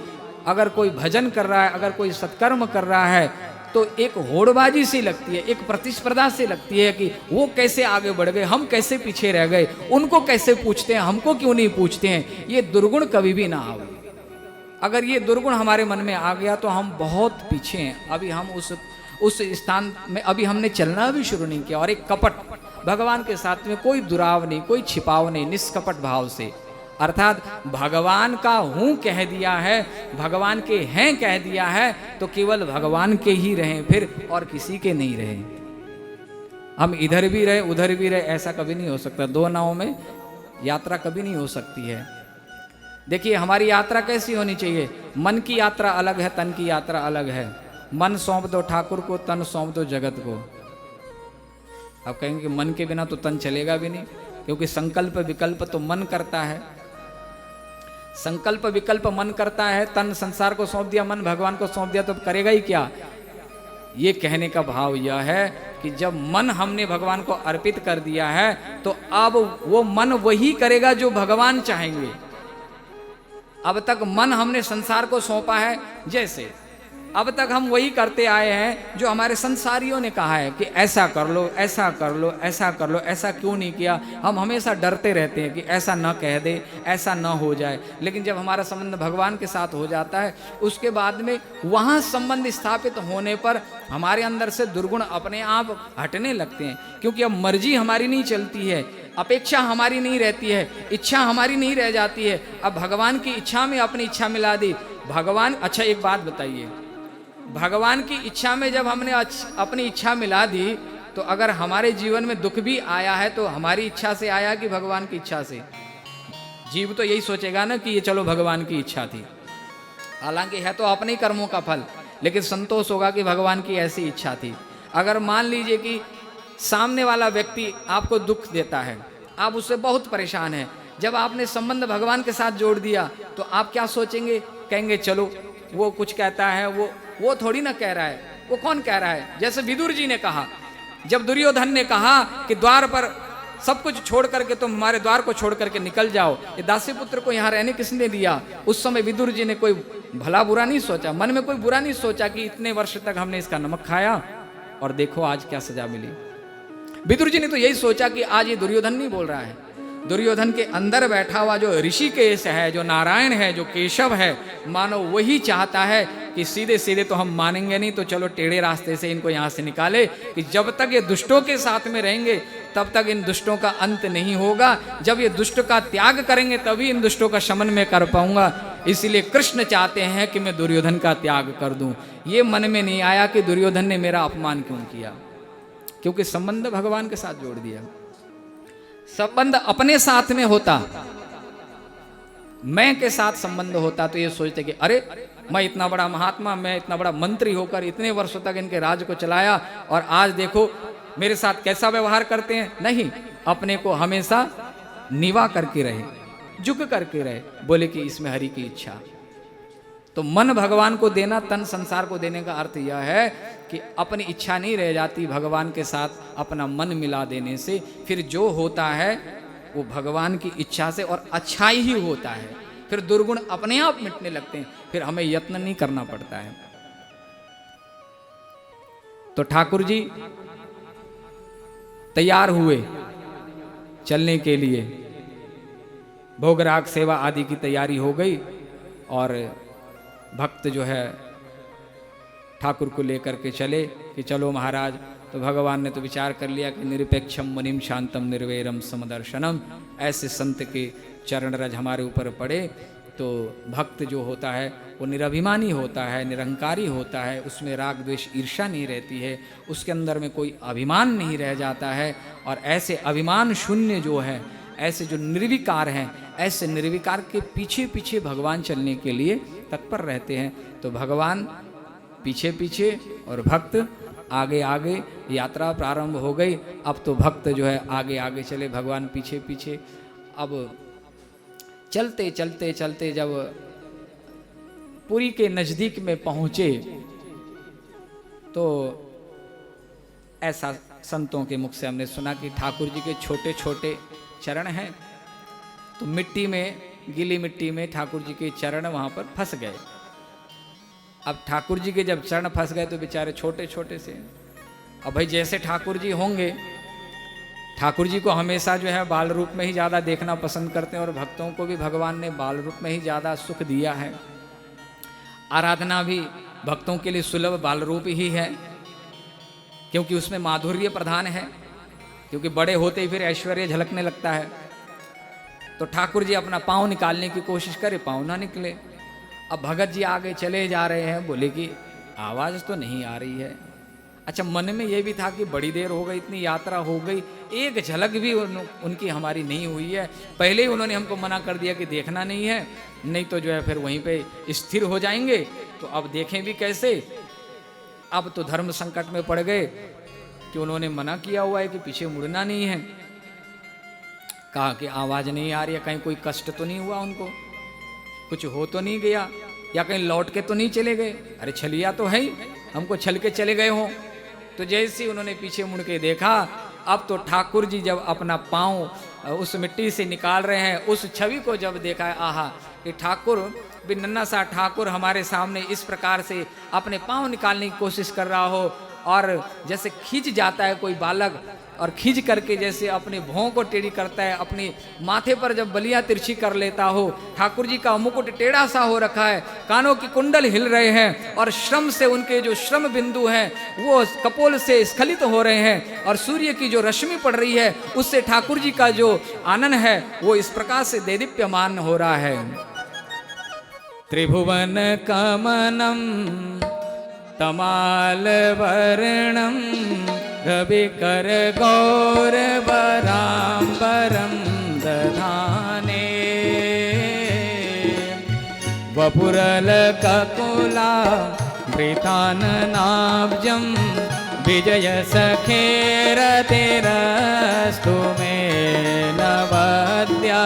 अगर कोई भजन कर रहा है, अगर कोई सत्कर्म कर रहा है, तो एक होड़बाजी सी लगती है, एक प्रतिस्पर्धा से लगती है कि वो कैसे आगे बढ़ गए, हम कैसे पीछे रह गए, उनको कैसे पूछते हैं, हमको क्यों नहीं पूछते हैं। ये दुर्गुण कभी भी ना आवे। अगर ये दुर्गुण हमारे मन में आ गया तो हम बहुत पीछे हैं। अभी हम उस स्थान में अभी हमने चलना भी शुरू नहीं किया। और एक कपट, भगवान के साथ में कोई दुराव नहीं, कोई छिपाव नहीं, निष्कपट भाव से, अर्थात भगवान का हूँ कह दिया है, भगवान के हैं कह दिया है, तो केवल भगवान के ही रहें फिर, और किसी के नहीं रहें। हम इधर भी रहे उधर भी रहे, ऐसा कभी नहीं हो सकता। दो नावों में यात्रा कभी नहीं हो सकती है। देखिए हमारी यात्रा कैसी होनी चाहिए, मन की यात्रा अलग है, तन की यात्रा अलग है। मन सौंप दो ठाकुर को, तन सौंप दो जगत को। अब कहेंगे कि मन के बिना तो तन चलेगा भी नहीं, क्योंकि संकल्प विकल्प तो मन करता है। संकल्प विकल्प मन करता है, तन संसार को सौंप दिया, मन भगवान को सौंप दिया, तो करेगा ही क्या। ये कहने का भाव यह है कि जब मन हमने भगवान को अर्पित कर दिया है तो अब वो मन वही करेगा जो भगवान चाहेंगे। अब तक मन हमने संसार को सौंपा है, जैसे अब तक हम वही करते आए हैं जो हमारे संसारियों ने कहा है कि ऐसा कर लो, ऐसा कर लो, ऐसा कर लो, ऐसा क्यों नहीं किया। हम हमेशा डरते रहते हैं कि ऐसा ना कह दे, ऐसा ना हो जाए। लेकिन जब हमारा संबंध भगवान के साथ हो जाता है, उसके बाद में वहाँ संबंध स्थापित होने पर हमारे अंदर से दुर्गुण अपने आप हटने लगते हैं, क्योंकि अब मर्जी हमारी नहीं चलती है, अपेक्षा हमारी नहीं रहती है, इच्छा हमारी नहीं रह जाती है। अब भगवान की इच्छा में अपनी इच्छा मिला दी। भगवान, अच्छा एक बात बताइए, भगवान की इच्छा में जब हमने अपनी इच्छा मिला दी तो अगर हमारे जीवन में दुख भी आया है तो हमारी इच्छा से आया कि भगवान की इच्छा से। जीव तो यही सोचेगा ना कि ये चलो भगवान की इच्छा थी, हालांकि है तो अपने ही कर्मों का फल, लेकिन संतोष होगा कि भगवान की ऐसी इच्छा थी। अगर मान लीजिए कि सामने वाला व्यक्ति आपको दुख देता है, आप उससे बहुत परेशान हैं, जब आपने संबंध भगवान के साथ जोड़ दिया तो आप क्या सोचेंगे, कहेंगे चलो वो कुछ कहता है, वो थोड़ी ना कह रहा है, वो कौन कह रहा है। जैसे विदुर जी ने कहा, जब दुर्योधन ने कहा कि द्वार पर सब कुछ छोड़ करके तुम हमारे द्वार को छोड़ करके निकल जाओ, ये दासी पुत्र को यहाँ रहने किसने दिया। उस समय विदुर जी ने कोई भला बुरा नहीं सोचा, मन में कोई बुरा नहीं सोचा कि इतने वर्ष तक हमने इसका नमक खाया और देखो आज क्या सजा मिली। विदुर जी ने तो यही सोचा कि आज ये दुर्योधन नहीं बोल रहा है, दुर्योधन के अंदर बैठा हुआ जो ऋषिकेश है, जो नारायण है, जो केशव है, मानो वही चाहता है कि सीधे सीधे तो हम मानेंगे नहीं, तो चलो टेढ़े रास्ते से इनको यहाँ से निकाले, कि जब तक ये दुष्टों के साथ में रहेंगे तब तक इन दुष्टों का अंत नहीं होगा, जब ये दुष्ट का त्याग करेंगे तभी इन दुष्टों का शमन में कर पाऊंगा। इसीलिए कृष्ण चाहते हैं कि मैं दुर्योधन का त्याग कर दूं। ये मन में नहीं आया कि दुर्योधन ने मेरा अपमान क्यों किया, क्योंकि संबंध भगवान के साथ जोड़ दिया। संबंध अपने साथ में होता, मैं के साथ संबंध होता तो ये सोचते कि अरे मैं इतना बड़ा महात्मा, मैं इतना बड़ा मंत्री होकर इतने वर्षों तक इनके राज्य को चलाया और आज देखो मेरे साथ कैसा व्यवहार करते हैं। नहीं, अपने को हमेशा नीवा करके रहे, झुक करके रहे, बोले कि इसमें हरि की इच्छा। तो मन भगवान को देना, तन संसार को देने का अर्थ यह है कि अपनी इच्छा नहीं रह जाती, भगवान के साथ अपना मन मिला देने से फिर जो होता है वो भगवान की इच्छा से और अच्छा ही होता है। फिर दुर्गुण अपने आप मिटने लगते हैं, फिर हमें यत्न नहीं करना पड़ता है। तो ठाकुर जी तैयार हुए चलने के लिए, भोगराग सेवा आदि की तैयारी हो गई और भक्त जो है ठाकुर को लेकर के चले कि चलो महाराज। तो भगवान ने तो विचार कर लिया कि निरपेक्षम मुनिम शांतम निर्वैरम समदर्शनम, ऐसे संत के चरण रज हमारे ऊपर पड़े तो भक्त जो होता है वो निरभिमानी होता है, निरंकारी होता है, उसमें राग द्वेष ईर्ष्या नहीं रहती है, उसके अंदर में कोई अभिमान नहीं रह जाता है। और ऐसे अभिमान शून्य जो है, ऐसे जो निर्विकार हैं, ऐसे निर्विकार के पीछे पीछे भगवान चलने के लिए तत्पर रहते हैं। तो भगवान पीछे पीछे और भक्त आगे आगे, यात्रा प्रारंभ हो गई। अब तो भक्त जो है आगे आगे चले, भगवान पीछे पीछे। अब चलते चलते चलते जब पुरी के नजदीक में पहुंचे तो ऐसा संतों के मुख से हमने सुना कि ठाकुर जी के छोटे छोटे चरण हैं, तो मिट्टी में, गीली मिट्टी में ठाकुर जी के चरण वहां पर फंस गए। अब ठाकुर जी के जब चरण फंस गए तो बेचारे छोटे छोटे से, अब भाई जैसे ठाकुर जी होंगे, ठाकुर जी को हमेशा जो है बाल रूप में ही ज़्यादा देखना पसंद करते हैं और भक्तों को भी भगवान ने बाल रूप में ही ज़्यादा सुख दिया है। आराधना भी भक्तों के लिए सुलभ बाल रूप ही है, क्योंकि उसमें माधुर्य प्रधान है, क्योंकि बड़े होते ही फिर ऐश्वर्य झलकने लगता है। तो ठाकुर जी अपना पाँव निकालने की कोशिश करे, पाँव ना निकले। अब भगत जी आगे चले जा रहे हैं, बोले कि आवाज़ तो नहीं आ रही है। अच्छा, मन में ये भी था कि बड़ी देर हो गई, इतनी यात्रा हो गई, एक झलक भी उनकी हमारी नहीं हुई है। पहले ही उन्होंने हमको मना कर दिया कि देखना नहीं है, नहीं तो जो है फिर वहीं पे स्थिर हो जाएंगे, तो अब देखें भी कैसे। अब तो धर्म संकट में पड़ गए कि उन्होंने मना किया हुआ है कि पीछे मुड़ना नहीं है। कहा कि आवाज़ नहीं आ रही है, कहीं कोई कष्ट तो नहीं हुआ उनको। कुछ हो तो नहीं गया, या कहीं लौट के तो नहीं चले गए? अरे छलिया तो है ही, हमको छल के चले गए हों। तो जैसे ही उन्होंने पीछे मुड़ के देखा, अब तो ठाकुर जी जब अपना पाँव उस मिट्टी से निकाल रहे हैं, उस छवि को जब देखा, आहा, कि ठाकुर भी नन्हा सा ठाकुर हमारे सामने इस प्रकार से अपने पाँव निकालने की कोशिश कर रहा हो, और जैसे खींच जाता है कोई बालक, और खींच करके जैसे अपने भौं को टेढ़ी करता है, अपने माथे पर जब बलिया तिरछी कर लेता हो। ठाकुर जी का मुकुट टेढ़ा सा हो रखा है, कानों की कुंडल हिल रहे हैं, और श्रम से उनके जो श्रम बिंदु हैं वो कपोल से स्खलित हो रहे हैं, और सूर्य की जो रश्मि पड़ रही है उससे ठाकुर जी का जो आनंद है वो इस प्रकार से देदीप्यमान हो रहा है। त्रिभुवन कमनम तमाल वर्णम रविकर गौरवराम्बरं दधाने वपुरलककुला वृताननाब्जं विजय सखेरतिरस्तु मे नवद्या।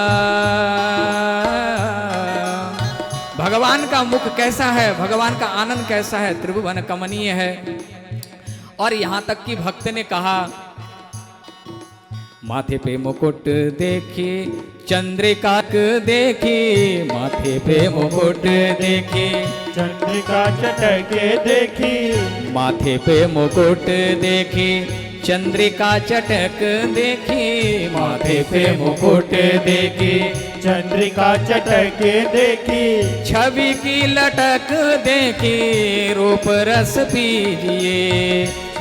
भगवान का मुख कैसा है, भगवान का आनंद कैसा है, त्रिभुवन कमनीय है। और यहां तक कि भक्त ने कहा, माथे पे मुकुट देखी चंद्रिका देखी, माथे पे मुकुट देखी चंद्रिका चटके देखी, माथे पे मुकुट देखी चंद्रिका चटक देखी, माथे पे मुकुट देखी चंद्रिका चटके देखी, छवि की लटक देखी रूप रस पीजिए,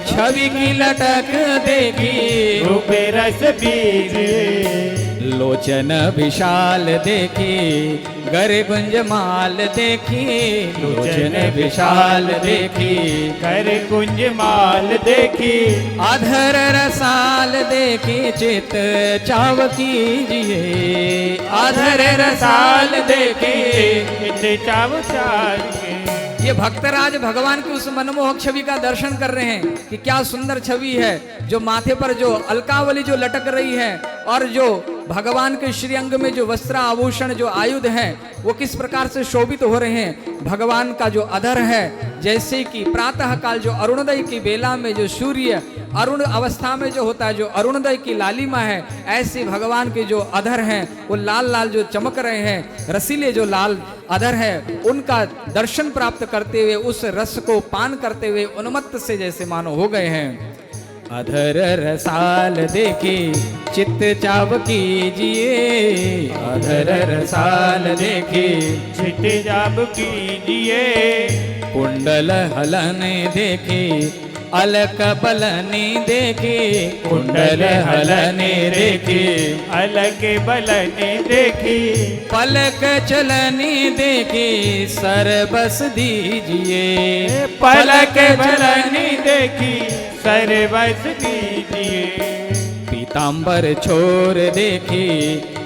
छवि की लटक देखी रूपे रस बीजिए, लोचन विशाल देखी गर गुंज माल देखी, लोचन विशाल देखी कर कुंज माल देखी, अधर रसाल देखी चित चाव कीजिए, अधर रसाल देखी। इतने चाव चार के। ये भक्तराज भगवान की उस मनमोहक छवि का दर्शन कर रहे हैं कि क्या सुंदर छवि है, जो माथे पर जो अलकावली जो लटक रही है, और जो भगवान के श्रीअंग में जो वस्त्र आभूषण जो आयुध हैं वो किस प्रकार से शोभित हो रहे हैं। भगवान का जो अधर है, जैसे कि प्रातः काल जो अरुणोदय की बेला में जो सूर्य अरुण अवस्था में जो होता है, जो अरुणोदय की लालिमा है, ऐसे भगवान के जो अधर हैं वो लाल लाल जो चमक रहे हैं, रसीले जो लाल अधर है, उनका दर्शन प्राप्त करते हुए, उस रस को पान करते हुए उन्मत्त से जैसे मानो हो गए हैं। अधर रसाल देखी चित्त चाव कीजिए, अधर रसाल देखी चित जाब कीजिए, कुंडल हलन देखी अलक बलनी देखी, कुंडल हलने देखी अलग बलने देखी, पलक चलनी देखी सर बस दीजिए, पलक बलनी देखी सर बस दीजिए, पीताम्बर छोर देखी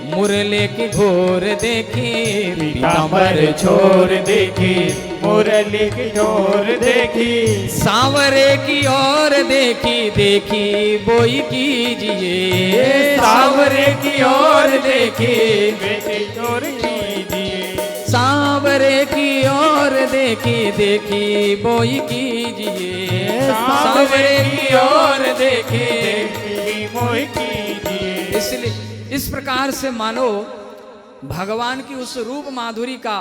मुरले की घोर देखी, पीताम्बर छोर देखी मुरली की छोर देखी, सांवरे की ओर देखी देखी बोई कीजिए, सांवरे की ओर देखी बेटी छोर कीजिए, सांवरे की ओर देखी देखी बोई कीजिए, सांवरे की ओर देखी मोह कीजिए। इसलिए इस प्रकार से मानो भगवान की उस रूप माधुरी का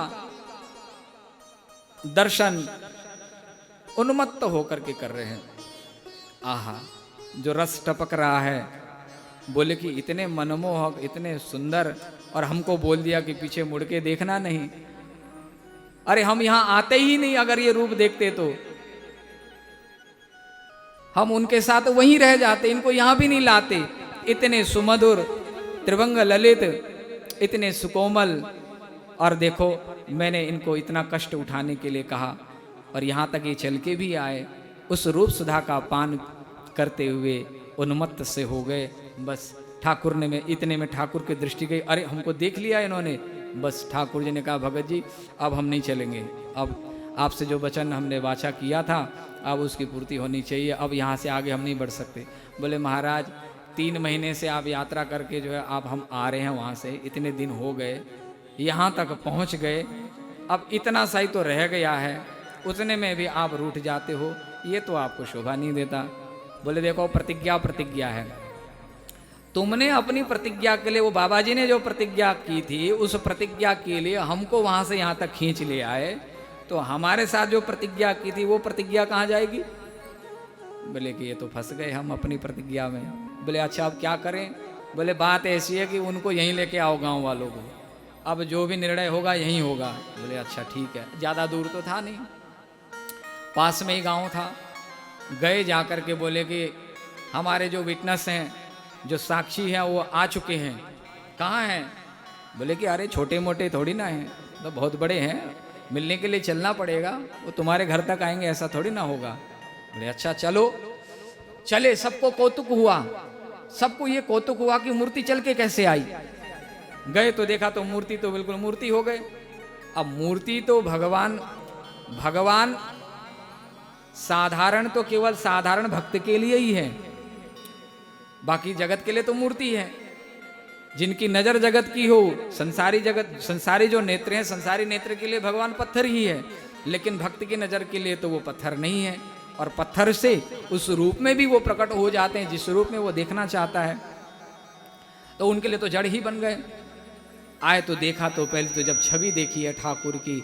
दर्शन उन्मत्त होकर के कर रहे हैं। आहा, जो रस टपक रहा है, बोले कि इतने मनमोहक, इतने सुंदर, और हमको बोल दिया कि पीछे मुड़ के देखना नहीं। अरे हम यहां आते ही नहीं, अगर ये रूप देखते तो हम उनके साथ वहीं रह जाते, इनको यहां भी नहीं लाते। इतने सुमधुर, त्रिभंग ललित, इतने सुकोमल, और देखो मैंने इनको इतना कष्ट उठाने के लिए कहा, और यहाँ तक ये चल के भी आए, उस रूप सुधा का पान करते हुए उन्मत्त से हो गए। बस ठाकुर ने, में इतने में ठाकुर की दृष्टि गई, अरे हमको देख लिया इन्होंने। बस ठाकुर जी ने कहा, भगत जी अब हम नहीं चलेंगे, अब आपसे जो वचन हमने वाचा किया था अब उसकी पूर्ति होनी चाहिए, अब यहाँ से आगे हम नहीं बढ़ सकते। बोले महाराज 3 महीने से आप यात्रा करके जो है आप हम आ रहे हैं वहाँ से, इतने दिन हो गए, यहाँ तक पहुँच गए, अब इतना सा ही तो रह गया है, उतने में भी आप रूठ जाते हो, ये तो आपको शोभा नहीं देता। बोले देखो प्रतिज्ञा प्रतिज्ञा है, तुमने अपनी प्रतिज्ञा के लिए, वो बाबा जी ने जो प्रतिज्ञा की थी उस प्रतिज्ञा के लिए हमको वहाँ से यहाँ तक खींच ले आए, तो हमारे साथ जो प्रतिज्ञा की थी वो प्रतिज्ञा कहाँ जाएगी? बोले कि ये तो फंस गए हम अपनी प्रतिज्ञा में। बोले अच्छा अब क्या करें? बोले बात ऐसी है कि उनको यहीं लेके आओ गांव वालों को, अब जो भी निर्णय होगा यहीं होगा। बोले अच्छा ठीक है। ज़्यादा दूर तो था नहीं, पास में ही गांव था। गए जा कर के बोले कि हमारे जो विटनेस हैं, जो साक्षी हैं वो आ चुके हैं। कहाँ हैं? बोले कि अरे छोटे मोटे थोड़ी ना हैं, तो बहुत बड़े हैं, मिलने के लिए चलना पड़ेगा, वो तुम्हारे घर तक आएंगे ऐसा थोड़ी ना होगा। बोले अच्छा चलो। चले, सबको कौतुक हुआ, सबको ये कौतुक हुआ कि मूर्ति चल के कैसे आई। गए तो देखा तो मूर्ति तो बिल्कुल मूर्ति हो गए। अब मूर्ति तो भगवान साधारण तो केवल साधारण भक्त के लिए ही है, बाकी जगत के लिए तो मूर्ति है। जिनकी नजर जगत की हो, संसारी जो नेत्र हैं, संसारी नेत्र के लिए भगवान पत्थर ही है, लेकिन भक्त की नजर के लिए तो वो पत्थर नहीं है। और पत्थर से उस रूप में भी वो प्रकट हो जाते हैं जिस रूप में वो देखना चाहता है, तो उनके लिए तो जड़ ही बन गए। आए तो देखा, तो पहले तो जब छवि देखी है ठाकुर की,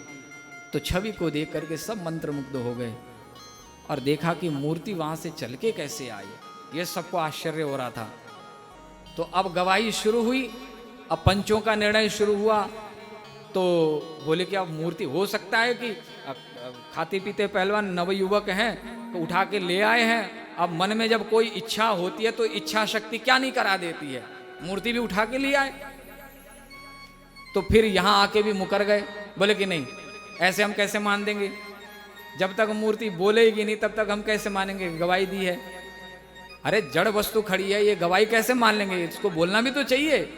तो छवि को देख करके सब मंत्रमुग्ध हो गए और देखा कि मूर्ति वहां से चल के कैसे आई, ये सबको आश्चर्य हो रहा था। तो अब गवाही शुरू हुई, अब पंचों का निर्णय शुरू हुआ। तो बोले कि अब मूर्ति हो सकता है कि खाते पीते पहलवान नवयुवक हैं तो उठा के ले आए हैं, अब मन में जब कोई इच्छा होती है तो इच्छा शक्ति क्या नहीं करा देती है, मूर्ति भी उठा के ले आए। तो फिर यहाँ आके भी मुकर गए, बोले कि नहीं ऐसे हम कैसे मान देंगे, जब तक मूर्ति बोलेगी नहीं तब तक हम कैसे मानेंगे, गवाही दी है। अरे जड़ वस्तु खड़ी है, ये गवाही कैसे मान लेंगे, इसको बोलना भी तो चाहिए।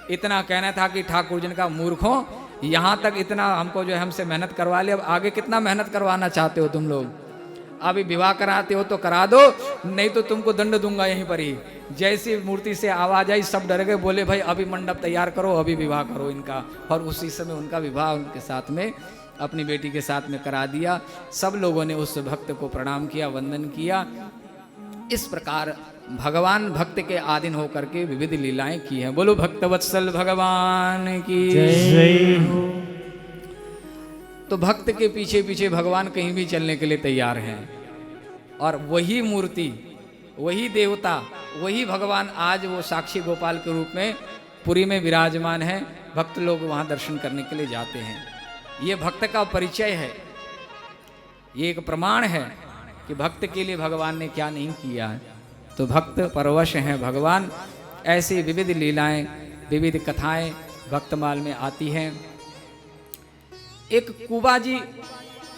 इतना कहना था कि ठाकुर जी ने कहा मूर्खों, यहाँ तक इतना हमको जो है हमसे मेहनत करवा ले, अब आगे कितना मेहनत करवाना चाहते हो तुम लोग? अभी विवाह कराते हो तो करा दो, नहीं तो तुमको दंड दूंगा यहीं पर ही। जैसी मूर्ति से आवाज आई सब डर गए, बोले भाई अभी मंडप तैयार करो, अभी विवाह करो इनका। और उसी समय उनका विवाह उनके साथ में, अपनी बेटी के साथ में करा दिया। सब लोगों ने उस भक्त को प्रणाम किया, वंदन किया। इस प्रकार भगवान भक्त के आधीन होकर के विविध लीलाएं की हैं। बोलो भक्तवत्सल भगवान की जय हो। तो भक्त के पीछे पीछे भगवान कहीं भी चलने के लिए तैयार हैं। और वही मूर्ति, वही देवता, वही भगवान आज वो साक्षी गोपाल के रूप में पुरी में विराजमान है। भक्त लोग वहाँ दर्शन करने के लिए जाते हैं। ये भक्त का परिचय है, ये एक प्रमाण है कि भक्त के लिए भगवान ने क्या नहीं किया है। तो भक्त परवश हैं भगवान। ऐसी विविध लीलाएं, विविध कथाएं भक्तमाल में आती हैं। एक कुबा जी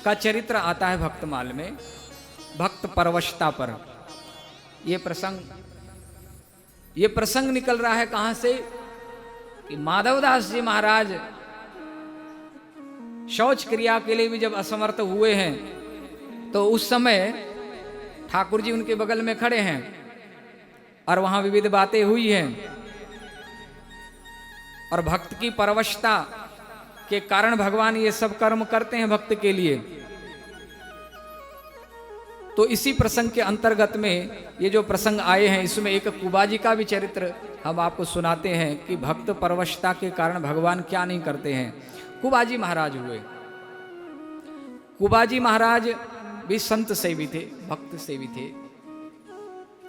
का चरित्र आता है भक्तमाल में, भक्त परवशता पर। ये प्रसंग निकल रहा है कहां से कि माधवदास जी महाराज शौच क्रिया के लिए भी जब असमर्थ हुए हैं, तो उस समय ठाकुर जी उनके बगल में खड़े हैं और वहां विविध बातें हुई हैं। और भक्त की परवशता के कारण भगवान ये सब कर्म करते हैं भक्त के लिए। तो इसी प्रसंग के अंतर्गत में ये जो प्रसंग आए हैं, इसमें एक कुबाजी का भी चरित्र हम आपको सुनाते हैं कि भक्त परवशता के कारण भगवान क्या नहीं करते हैं। कुबाजी महाराज हुए। कुबाजी महाराज भी संत सेवी थे, भक्त सेवी थे।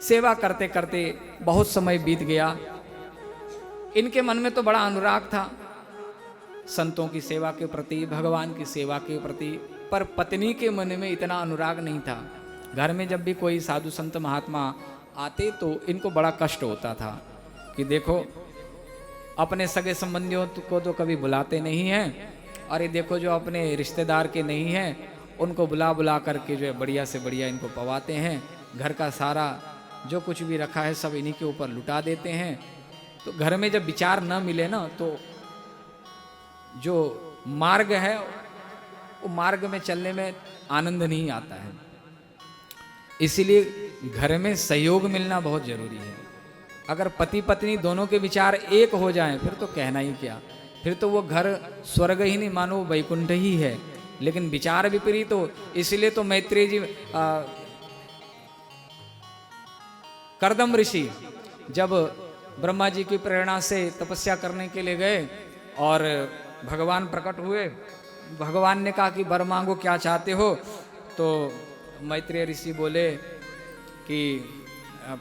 सेवा करते करते बहुत समय बीत गया। इनके मन में तो बड़ा अनुराग था संतों की सेवा के प्रति, भगवान की सेवा के प्रति, पर पत्नी के मन में इतना अनुराग नहीं था। घर में जब भी कोई साधु संत महात्मा आते तो इनको बड़ा कष्ट होता था कि देखो अपने सगे संबंधियों को तो कभी बुलाते नहीं हैं, और ये देखो जो अपने रिश्तेदार के नहीं हैं उनको बुला बुला करके जो है बढ़िया से बढ़िया इनको पवाते हैं। घर का सारा जो कुछ भी रखा है सब इन्हीं के ऊपर लुटा देते हैं। तो घर में जब विचार न मिले ना, तो जो मार्ग है वो मार्ग में चलने में आनंद नहीं आता है। इसीलिए घर में सहयोग मिलना बहुत जरूरी है। अगर पति पत्नी दोनों के विचार एक हो जाएं फिर तो कहना ही क्या। फिर तो वो घर स्वर्ग ही नहीं, मानो वो वैकुंठ ही है। लेकिन विचार विपरीत हो, इसलिए तो मैत्रेय जी कर्दम ऋषि जब ब्रह्मा जी की प्रेरणा से तपस्या करने के लिए गए और भगवान प्रकट हुए, भगवान ने कहा कि वर मांगो, क्या चाहते हो? तो मैत्रेय ऋषि बोले कि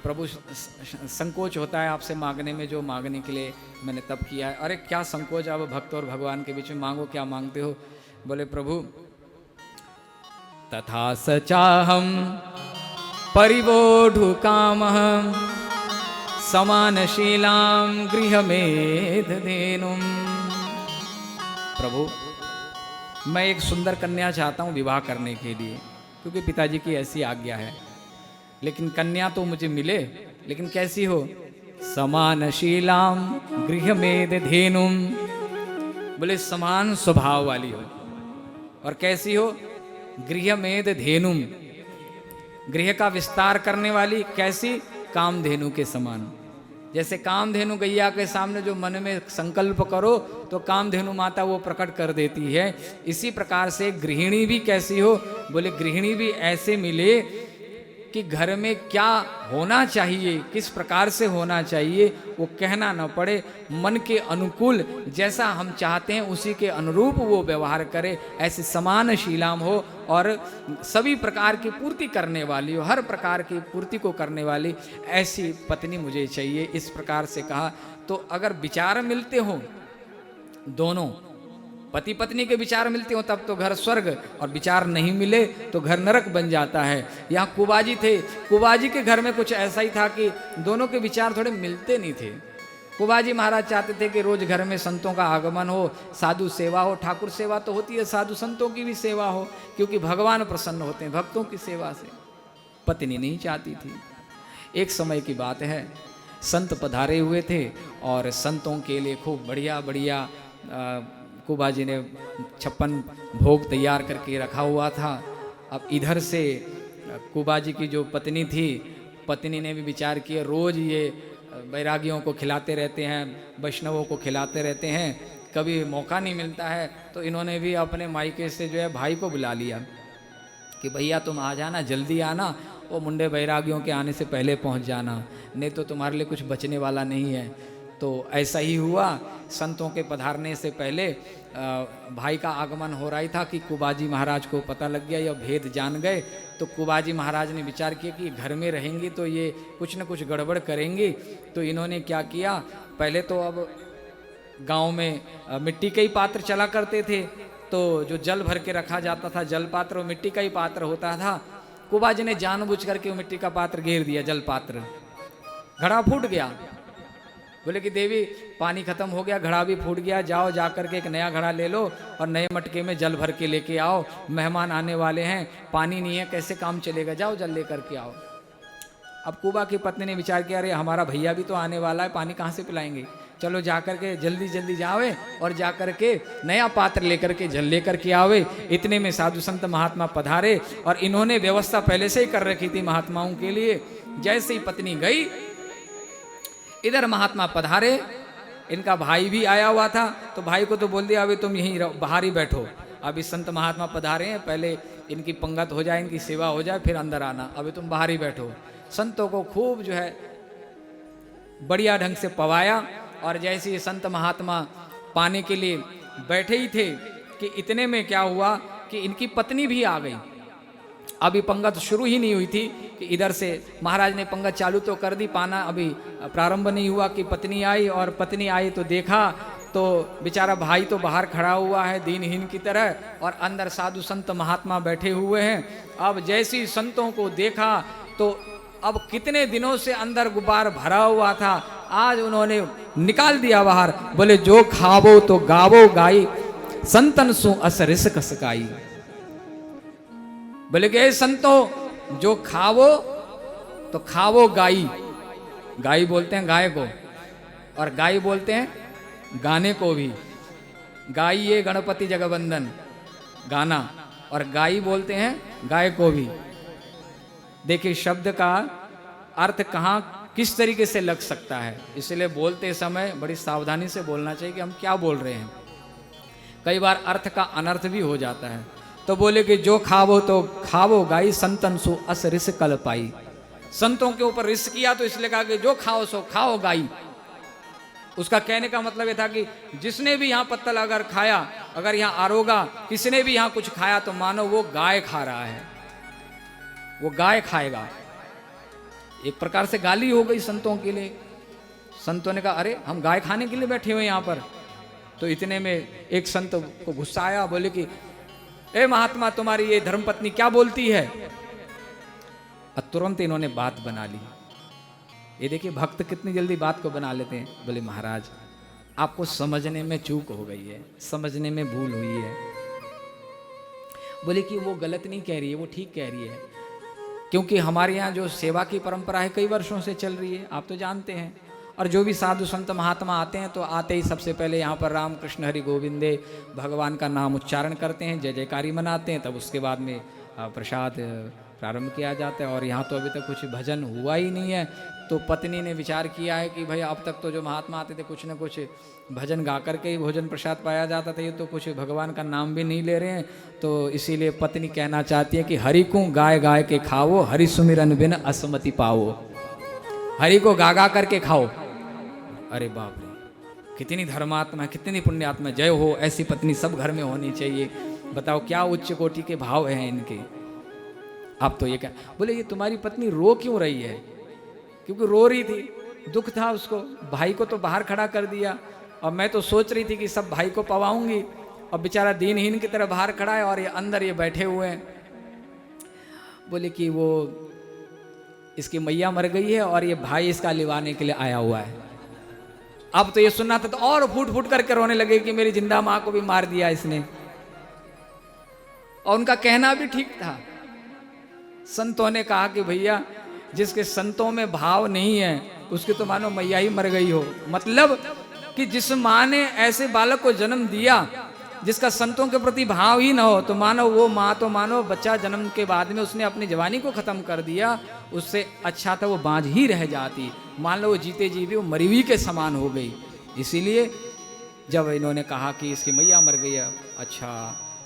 प्रभु संकोच होता है आपसे मांगने में, जो मांगने के लिए मैंने तप किया है। अरे क्या संकोच, अब भक्त और भगवान के बीच में मांगो, क्या मांगते हो? बोले प्रभु तथा सचाहम परिवोढु कामः समानशीलां गृहमेधेनुम्। प्रभु मैं एक सुंदर कन्या चाहता हूँ विवाह करने के लिए, क्योंकि पिताजी की ऐसी आज्ञा है। लेकिन कन्या तो मुझे मिले, लेकिन कैसी हो? समानशीलां गृहमेधेनुम्, बोले समान स्वभाव वाली हो। और कैसी हो? गृहमेधेनुम्, गृह का विस्तार करने वाली। कैसी? कामधेनु के समान। जैसे कामधेनु गैया के सामने जो मन में संकल्प करो तो कामधेनु माता वो प्रकट कर देती है, इसी प्रकार से गृहिणी भी कैसी हो? बोले गृहिणी भी ऐसे मिले कि घर में क्या होना चाहिए, किस प्रकार से होना चाहिए, वो कहना न पड़े, मन के अनुकूल जैसा हम चाहते हैं उसी के अनुरूप वो व्यवहार करे, ऐसी समानशीलाम हो और सभी प्रकार की पूर्ति करने वाली हो, हर प्रकार की पूर्ति को करने वाली ऐसी पत्नी मुझे चाहिए। इस प्रकार से कहा। तो अगर विचार मिलते हो, दोनों पति पत्नी के विचार मिलते हो तब तो घर स्वर्ग, और विचार नहीं मिले तो घर नरक बन जाता है। यहाँ कुबाजी थे, कुबाजी के घर में कुछ ऐसा ही था कि दोनों के विचार थोड़े मिलते नहीं थे। कुबाजी महाराज चाहते थे कि रोज घर में संतों का आगमन हो, साधु सेवा हो, ठाकुर सेवा तो होती है, साधु संतों की भी सेवा हो, क्योंकि भगवान प्रसन्न होते हैं भक्तों की सेवा से। पत्नी नहीं चाहती थी। एक समय की बात है, संत पधारे हुए थे और संतों के लिए खूब बढ़िया बढ़िया कुबाजी ने 56 भोग तैयार करके रखा हुआ था। अब इधर से कुबाजी की जो पत्नी थी, पत्नी ने भी विचार किया, रोज ये बैरागियों को खिलाते रहते हैं, वैष्णवों को खिलाते रहते हैं, कभी मौका नहीं मिलता है। तो इन्होंने भी अपने मायके से जो है भाई को बुला लिया कि भैया तुम आ जाना, जल्दी आना, वो मुंडे बैरागियों के आने से पहले पहुंच जाना, नहीं तो तुम्हारे लिए कुछ बचने वाला नहीं है। तो ऐसा ही हुआ। संतों के पधारने से पहले भाई का आगमन हो रहा था कि कुबाजी महाराज को पता लग गया, यह भेद जान गए। तो कुबाजी महाराज ने विचार किया कि घर में रहेंगी तो ये कुछ न कुछ गड़बड़ करेंगी। तो इन्होंने क्या किया, पहले तो अब गांव में मिट्टी के ही पात्र चला करते थे, तो जो जल भर के रखा जाता था जल पात्र वो मिट्टी का ही पात्र होता था। कुबाजी ने जानबूझ करके वो मिट्टी का पात्र घेर दिया, जल पात्र, घड़ा फूट गया। बोले कि देवी पानी खत्म हो गया, घड़ा भी फूट गया, जाओ जा करके एक नया घड़ा ले लो और नए मटके में जल भर के लेके आओ, मेहमान आने वाले हैं, पानी नहीं है, कैसे काम चलेगा, जाओ जल लेकर के आओ। अब कुबा की पत्नी ने विचार किया, अरे हमारा भैया भी तो आने वाला है, पानी कहाँ से पिलाएंगे, चलो जा करके जल्दी जल्दी जावे और जा करके नया पात्र लेकर के जल लेकर के आवे। इतने में साधु संत महात्मा पधारे और इन्होंने व्यवस्था पहले से ही कर रखी थी महात्माओं के लिए। जैसे ही पत्नी गई, इधर महात्मा पधारे, इनका भाई भी आया हुआ था, तो भाई को तो बोल दिया अभी तुम यहीं बाहर ही बैठो, अभी संत महात्मा पधारे हैं, पहले इनकी पंगत हो जाए, इनकी सेवा हो जाए, फिर अंदर आना, अभी तुम बाहर ही बैठो। संतों को खूब जो है बढ़िया ढंग से पवाया। और जैसे ही संत महात्मा पाने के लिए बैठे ही थे कि इतने में क्या हुआ कि इनकी पत्नी भी आ गई। अभी पंगत शुरू ही नहीं हुई थी कि इधर से महाराज ने पंगत चालू तो कर दी, पाना अभी प्रारंभ नहीं हुआ कि पत्नी आई। और पत्नी आई तो देखा तो बेचारा भाई तो बाहर खड़ा हुआ है दीनहीन की तरह, और अंदर साधु संत महात्मा बैठे हुए हैं। अब जैसी संतों को देखा तो अब कितने दिनों से अंदर गुब्बार भरा हुआ था, आज उन्होंने निकाल दिया बाहर। बोले जो खावो तो गावो गाई, संतन सु असरिस कसकाई। बोले कि संतो जो खावो तो खावो गाई, गाई बोलते हैं गाय को, और गाई बोलते हैं गाने को भी। गाई ये गणपति जगबंदन गाना, और गाई बोलते हैं गाय को भी। देखिए शब्द का अर्थ कहाँ किस तरीके से लग सकता है। इसलिए बोलते समय बड़ी सावधानी से बोलना चाहिए कि हम क्या बोल रहे हैं। कई बार अर्थ का अनर्थ भी हो जाता है। तो बोले कि जो खावो तो खावो गाई, संतन सो अस रिस कल पाई। संतों के ऊपर रिस किया तो इसलिए कहा कि जो खाओ सो खाओ गाई। उसका कहने का मतलब यह था कि जिसने भी यहाँ पत्तल अगर खाया, अगर यहाँ आरोगा किसी ने भी यहाँ कुछ खाया तो मानो वो गाय खा रहा है, वो गाय खाएगा। एक प्रकार से गाली हो गई संतों के लिए। संतों ने कहा अरे हम गाय खाने के लिए बैठे हुए यहाँ पर। तो इतने में एक संत को गुस्सा आया, बोले कि ए महात्मा, तुम्हारी ये धर्मपत्नी क्या बोलती है। और तुरंत इन्होंने बात बना ली। ये देखिए भक्त कितनी जल्दी बात को बना लेते हैं। बोले महाराज आपको समझने में चूक हो गई है, समझने में भूल हुई है। बोले कि वो गलत नहीं कह रही है, वो ठीक कह रही है। क्योंकि हमारे यहाँ जो सेवा की परंपरा है कई वर्षों से चल रही है, आप तो जानते हैं। और जो भी साधु संत महात्मा आते हैं तो आते ही सबसे पहले यहाँ पर राम कृष्ण हरि गोविंदे भगवान का नाम उच्चारण करते हैं, जय जयकारी मनाते हैं। तब उसके बाद में प्रसाद प्रारंभ किया जाता है। और यहाँ तो अभी तक कुछ भजन हुआ ही नहीं है। तो पत्नी ने विचार किया है कि भाई अब तक तो जो महात्मा आते थे कुछ न कुछ भजन गा करके ही भोजन प्रसाद पाया जाता था, ये तो कुछ भगवान का नाम भी नहीं ले रहे हैं। तो इसीलिए पत्नी कहना चाहती है कि हरि को गाय गाय के खाओ, हरि सुमिरन बिन असमति पाओ। हरि को गा गा करके खाओ। अरे बाप रे, कितनी धर्मात्मा, कितनी पुण्यात्मा, जय हो। ऐसी पत्नी सब घर में होनी चाहिए। बताओ क्या उच्च कोटि के भाव हैं इनके। आप तो ये क्या बोले, ये तुम्हारी पत्नी रो क्यों रही है। क्योंकि रो रही थी, दुख था उसको। भाई को तो बाहर खड़ा कर दिया और मैं तो सोच रही थी कि सब भाई को पवाऊंगी, और बेचारा दीनहीन की तरह बाहर खड़ा है और ये अंदर ये बैठे हुए हैं। बोले कि वो इसकी मैया मर गई है और ये भाई इसका लिवाने के लिए आया हुआ है। अब तो ये सुनना था तो और फूट फूट करके रोने लगे कि मेरी जिंदा मां को भी मार दिया इसने। और उनका कहना भी ठीक था। संतों ने कहा कि भैया जिसके संतों में भाव नहीं है उसकी तो मानो मैया ही मर गई हो। मतलब कि जिस माँ ने ऐसे बालक को जन्म दिया जिसका संतों के प्रति भाव ही ना हो, तो मानो वो माँ तो मानो बच्चा जन्म के बाद में उसने अपनी जवानी को खत्म कर दिया। उससे अच्छा था वो बांझ ही रह जाती। मान लो वो जीते जी भी वो मरी हुई के समान हो गई। इसीलिए जब इन्होंने कहा कि इसकी मैया मर गई है, अच्छा,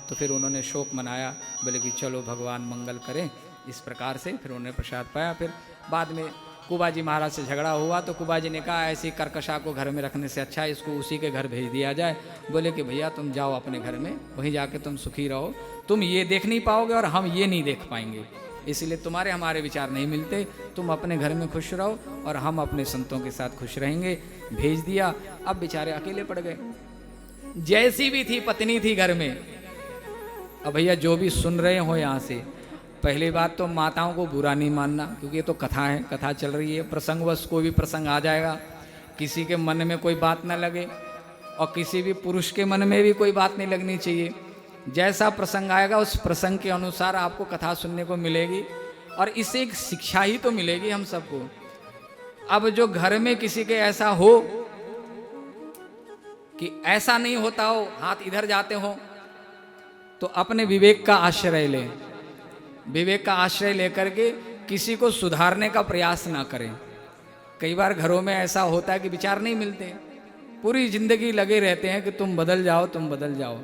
तो फिर उन्होंने शोक मनाया। बोले कि चलो भगवान मंगल करें। इस प्रकार से फिर उन्होंने प्रसाद पाया। फिर बाद में कुबाजी महाराज से झगड़ा हुआ तो कुबाजी ने कहा ऐसी कर्कशा को घर में रखने से अच्छा है इसको उसी के घर भेज दिया जाए। बोले कि भैया तुम जाओ अपने घर में, वहीं जाके तुम सुखी रहो। तुम ये देख नहीं पाओगे और हम ये नहीं देख पाएंगे, इसलिए तुम्हारे हमारे विचार नहीं मिलते। तुम अपने घर में खुश रहो और हम अपने संतों के साथ खुश रहेंगे। भेज दिया। अब बेचारे अकेले पड़ गए। जैसी भी थी पत्नी थी घर में। अब भैया जो भी सुन रहे हो यहाँ से, पहली बात तो माताओं को बुरा नहीं मानना, क्योंकि ये तो कथा है, कथा चल रही है। प्रसंगवश कोई भी प्रसंग आ जाएगा, किसी के मन में कोई बात ना लगे और किसी भी पुरुष के मन में भी कोई बात नहीं लगनी चाहिए। जैसा प्रसंग आएगा उस प्रसंग के अनुसार आपको कथा सुनने को मिलेगी और इससे एक शिक्षा ही तो मिलेगी हम सबको। अब जो घर में किसी के ऐसा हो कि ऐसा नहीं होता हो, हाथ इधर जाते हो, तो अपने विवेक का आश्रय लें। विवेक का आश्रय लेकर के किसी को सुधारने का प्रयास ना करें। कई बार घरों में ऐसा होता है कि विचार नहीं मिलते, पूरी जिंदगी लगे रहते हैं कि तुम बदल जाओ, तुम बदल जाओ।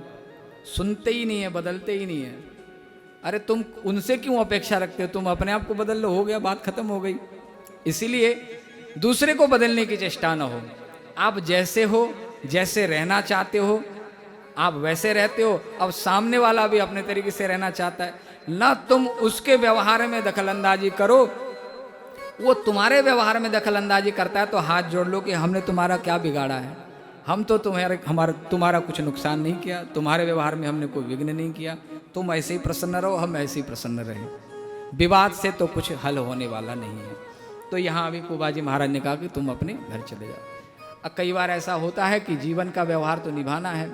सुनते ही नहीं है, बदलते ही नहीं है। अरे तुम उनसे क्यों अपेक्षा रखते हो, तुम अपने आप को बदल लो, हो गया, बात खत्म हो गई। इसीलिए दूसरे को बदलने की चेष्टा ना हो। आप जैसे हो, जैसे रहना चाहते हो, आप वैसे रहते हो। अब सामने वाला भी अपने तरीके से रहना चाहता है, ना तुम उसके व्यवहार में दखलंदाजी करो, वो तुम्हारे व्यवहार में दखलंदाजी करता है तो हाथ जोड़ लो कि हमने तुम्हारा क्या बिगाड़ा है। हम तो तुम्हारा कुछ नुकसान नहीं किया, तुम्हारे व्यवहार में हमने कोई विघ्न नहीं किया। तुम ऐसे ही प्रसन्न रहो, हम ऐसे ही प्रसन्न रहें। विवाद से तो कुछ हल होने वाला नहीं है। तो यहाँ अभी कुबाजी महाराज ने कहा कि तुम अपने घर चले जाओ। अब कई बार ऐसा होता है कि जीवन का व्यवहार तो निभाना है,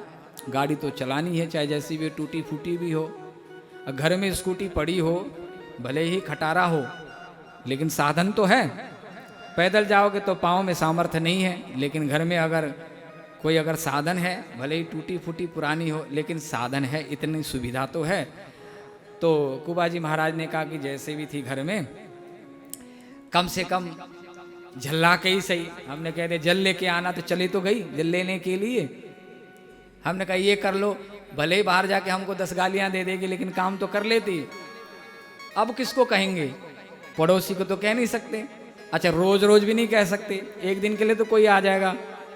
गाड़ी तो चलानी है, चाहे जैसी भी टूटी फूटी भी हो। घर में स्कूटी पड़ी हो, भले ही खटारा हो, लेकिन साधन तो है। पैदल जाओगे तो पाँव में सामर्थ्य नहीं है, लेकिन घर में अगर साधन है, भले ही टूटी फूटी पुरानी हो, लेकिन साधन है, इतनी सुविधा तो है। तो कुबाजी महाराज ने कहा कि जैसे भी थी घर में कम से कम झल्ला के ही सही। हमने कह दिया जल लेके आना, तो चली तो गई जल लेने के लिए। हमने कहा ये कर लो, भले ही बाहर जाके हमको 10 गालियां दे देगी, लेकिन काम तो कर लेती। अब किसको कहेंगे, पड़ोसी को तो कह नहीं सकते। अच्छा रोज रोज भी नहीं कह सकते, एक दिन के लिए तो कोई आ जाएगा,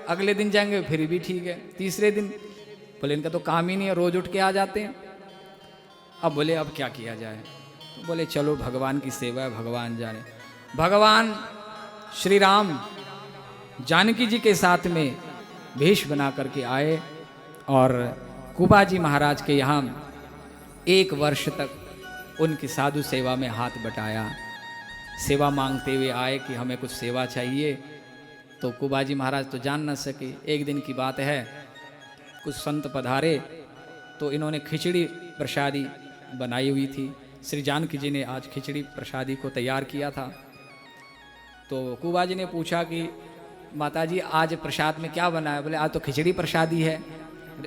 अगले दिन जाएंगे फिर भी ठीक है, तीसरे दिन बोले इनका तो काम ही नहीं है, रोज उठ के आ जाते हैं। अब बोले अब क्या किया जाए, तो बोले चलो भगवान की सेवा है, भगवान जाने। भगवान श्री राम जानकी जी के साथ में भेष बना करके आए और कुबाजी महाराज के यहाँ 1 वर्ष तक उनकी साधु सेवा में हाथ बटाया। सेवा मांगते हुए आए कि हमें कुछ सेवा चाहिए, तो कुबाजी महाराज तो जान न सके। एक दिन की बात है, कुछ संत पधारे तो इन्होंने खिचड़ी प्रसादी बनाई हुई थी। श्री जानकी जी ने आज खिचड़ी प्रसादी को तैयार किया था। तो कुबाजी ने पूछा कि माताजी आज प्रसाद में क्या बना है? बोले आज तो खिचड़ी प्रसादी है।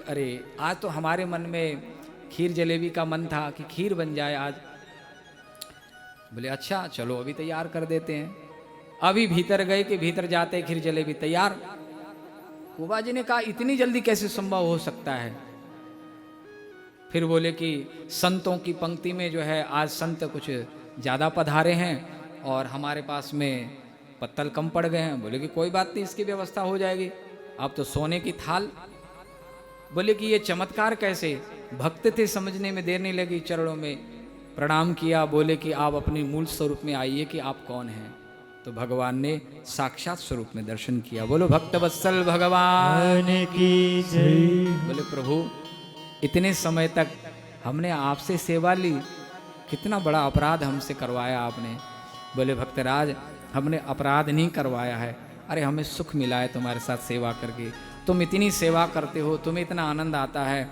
अरे आज तो हमारे मन में खीर जलेबी का मन था कि खीर बन जाए आज। बोले अच्छा चलो अभी तैयार कर देते हैं। अभी भीतर गए कि भीतर जाते खीर जलेबी तैयार। कुबाजी ने कहा इतनी जल्दी कैसे संभव हो सकता है? फिर बोले कि संतों की पंक्ति में जो है आज संत कुछ ज़्यादा पधारे हैं और हमारे पास में पत्तल कम पड़ गए हैं। बोले कि कोई बात नहीं, इसकी व्यवस्था हो जाएगी। अब तो सोने की थाल। बोले कि ये चमत्कार कैसे? भक्त थे, समझने में देर नहीं लगी, चरणों में प्रणाम किया। बोले कि आप अपने मूल स्वरूप में आइए कि आप कौन हैं। तो भगवान ने साक्षात स्वरूप में दर्शन किया। बोलो भक्त वत्सल भगवान की जय। बोले प्रभु इतने समय तक हमने आपसे सेवा ली, कितना बड़ा अपराध हमसे करवाया आपने। बोले भक्तराज हमने अपराध नहीं करवाया है, अरे हमें सुख मिला है तुम्हारे साथ सेवा करके। तुम इतनी सेवा करते हो, तुम्हें इतना आनंद आता है।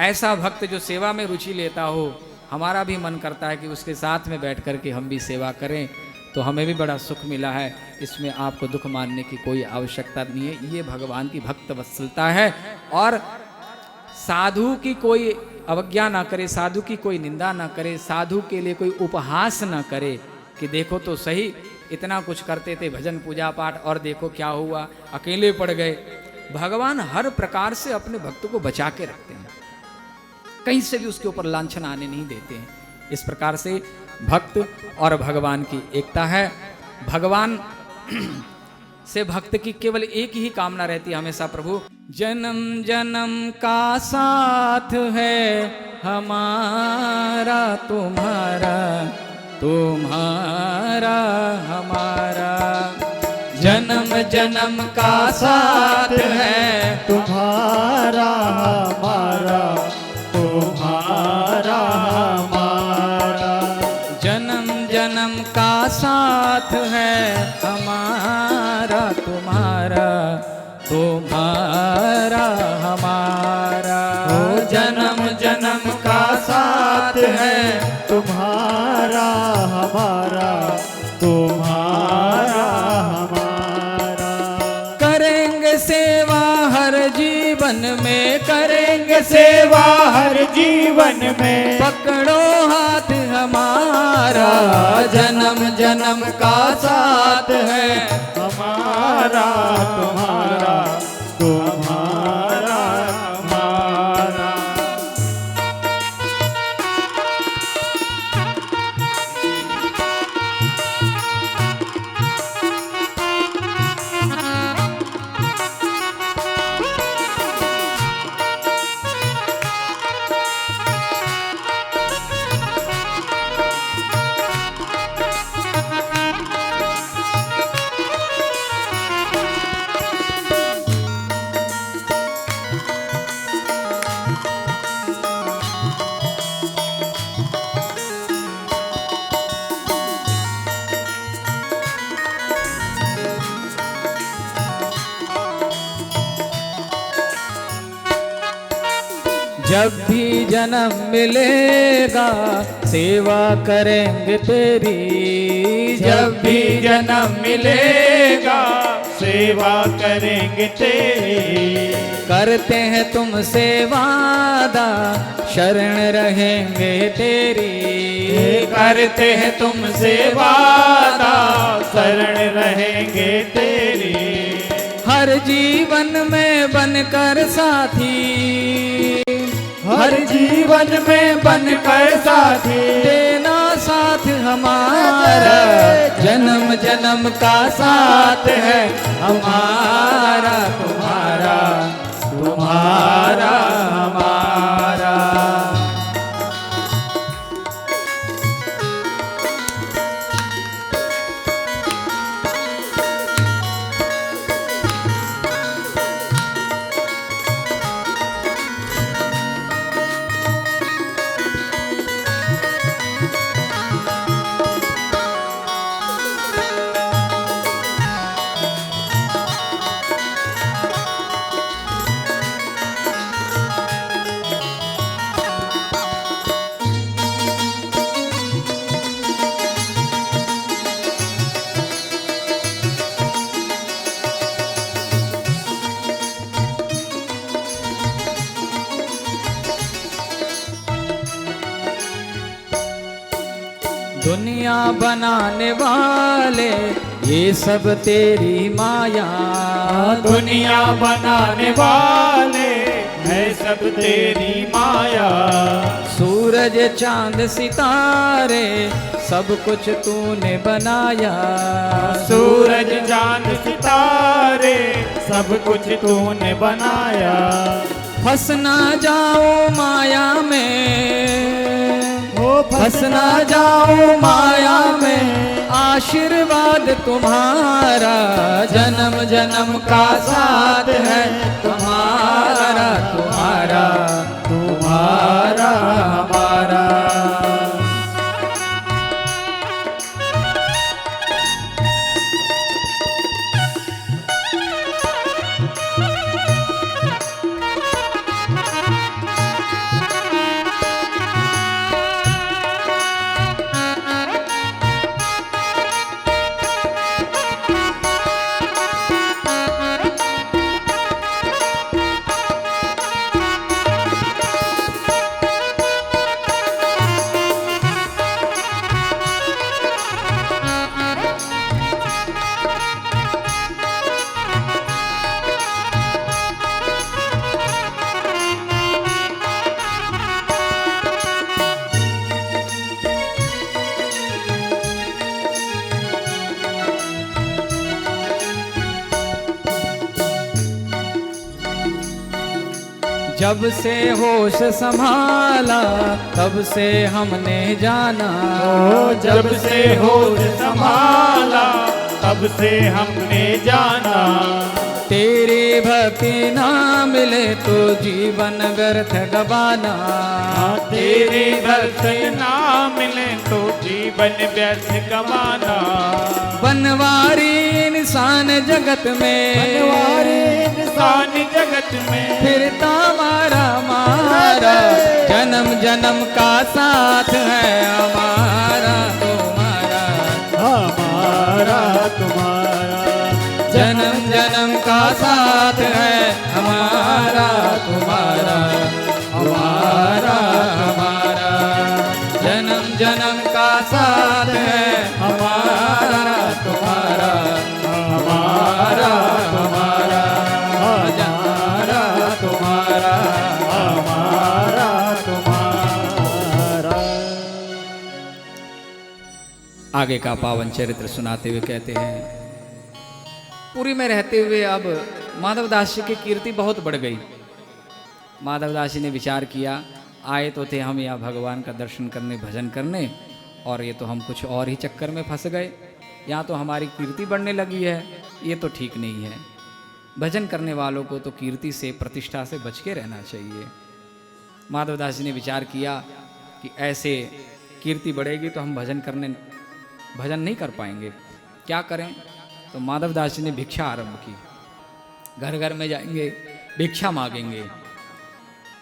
ऐसा भक्त जो सेवा में रुचि लेता हो, हमारा भी मन करता है कि उसके साथ में बैठ कर के हम भी सेवा करें, तो हमें भी बड़ा सुख मिला है। इसमें आपको दुख मानने की कोई आवश्यकता नहीं है। ये भगवान की भक्त वत्सलता है। और साधु की कोई अवज्ञा ना करे, साधु की कोई निंदा ना करे, साधु के लिए कोई उपहास ना करे कि देखो तो सही इतना कुछ करते थे भजन पूजा पाठ और देखो क्या हुआ, अकेले पड़ गए। भगवान हर प्रकार से अपने भक्त को बचा के रखते हैं, कहीं से भी उसके ऊपर लांछन आने नहीं देते हैं। इस प्रकार से भक्त और भगवान की एकता है। भगवान से भक्त की केवल एक ही कामना रहती है हमेशा, प्रभु जन्म जन्म का साथ है हमारा तुम्हारा, तुम्हारा हमारा। जन्म जन्म का साथ है तुम्हारा हमारा, तुम्हारा हमारा। जन्म जन्म का साथ है हमारा तुम्हारा, तुम्हारा हमारा। जन्म जन्म का साथ है तुम्हारा हमारा, तुम्हारा हमारा। करेंगे सेवा हर जीवन में, करेंगे सेवा हर जीवन में। पकड़ो हाथ हमारा, जन्म जन्म का साथ है हमारा, तुम्हारा, तुम्हारा हमारा। जब भी जन्म मिलेगा सेवा करेंगे तेरी, जब भी जन्म मिलेगा सेवा करेंगे तेरी। करते हैं तुमसे वादा शरण रहेंगे तेरी। करते हैं तुमसे वादा शरण रहेंगे तेरी। हर जीवन में बनकर साथी, हर जीवन में बनकर साथी, देना साथ हमारा। जन्म जन्म का साथ है हमारा तुम्हारा, तुम्हारा हमारा। दुनिया बनाने वाले ये सब तेरी माया। दुनिया बनाने वाले है सब तेरी माया। सूरज चांद सितारे सब कुछ तूने बनाया। सूरज चांद सितारे सब कुछ तूने बनाया। फंस ना जाओ माया में, फंस ना जाओ माया में, आशीर्वाद तुम्हारा। जन्म जन्म का साथ है तुम्हारा, तुम्हारा तुम्हारा हमारा। जब से होश संभाला तब से हमने जाना। जब से होश संभाला तब से हमने जाना। तेरी भक्ति ना मिले तो जीवन व्यर्थ गवाना। तेरी भक्ति ना मिले तो जीवन व्यर्थ गवाना। बनवारी इंसान जगत में, बनवारी इंसान जगत में, फिरता मारा मारा। जन्म जन्म का साथ है हमारा तुम्हारा, हमारा तुम्हारा। जन्म जन्म का साथ है हमारा तुम्हारा, हमारा हमारा। जन्म जन्म का साथ है हमारा तुम्हारा, हमारा हमारा। हमारा तुम्हारा, हमारा तुम्हारा। आगे का पावन चरित्र सुनाते हुए कहते हैं, पुरी में रहते हुए अब माधवदास जी की कीर्ति बहुत बढ़ गई। माधवदास जी ने विचार किया, आए तो थे हम यहाँ भगवान का दर्शन करने, भजन करने, और ये तो हम कुछ और ही चक्कर में फंस गए। यहाँ तो हमारी कीर्ति बढ़ने लगी है, ये तो ठीक नहीं है। भजन करने वालों को तो कीर्ति से, प्रतिष्ठा से बच के रहना चाहिए। माधवदास जी ने विचार किया कि ऐसे कीर्ति बढ़ेगी तो हम भजन नहीं कर पाएंगे, क्या करें। तो माधवदास जी ने भिक्षा आरंभ की। घर घर में जाएंगे, भिक्षा मांगेंगे,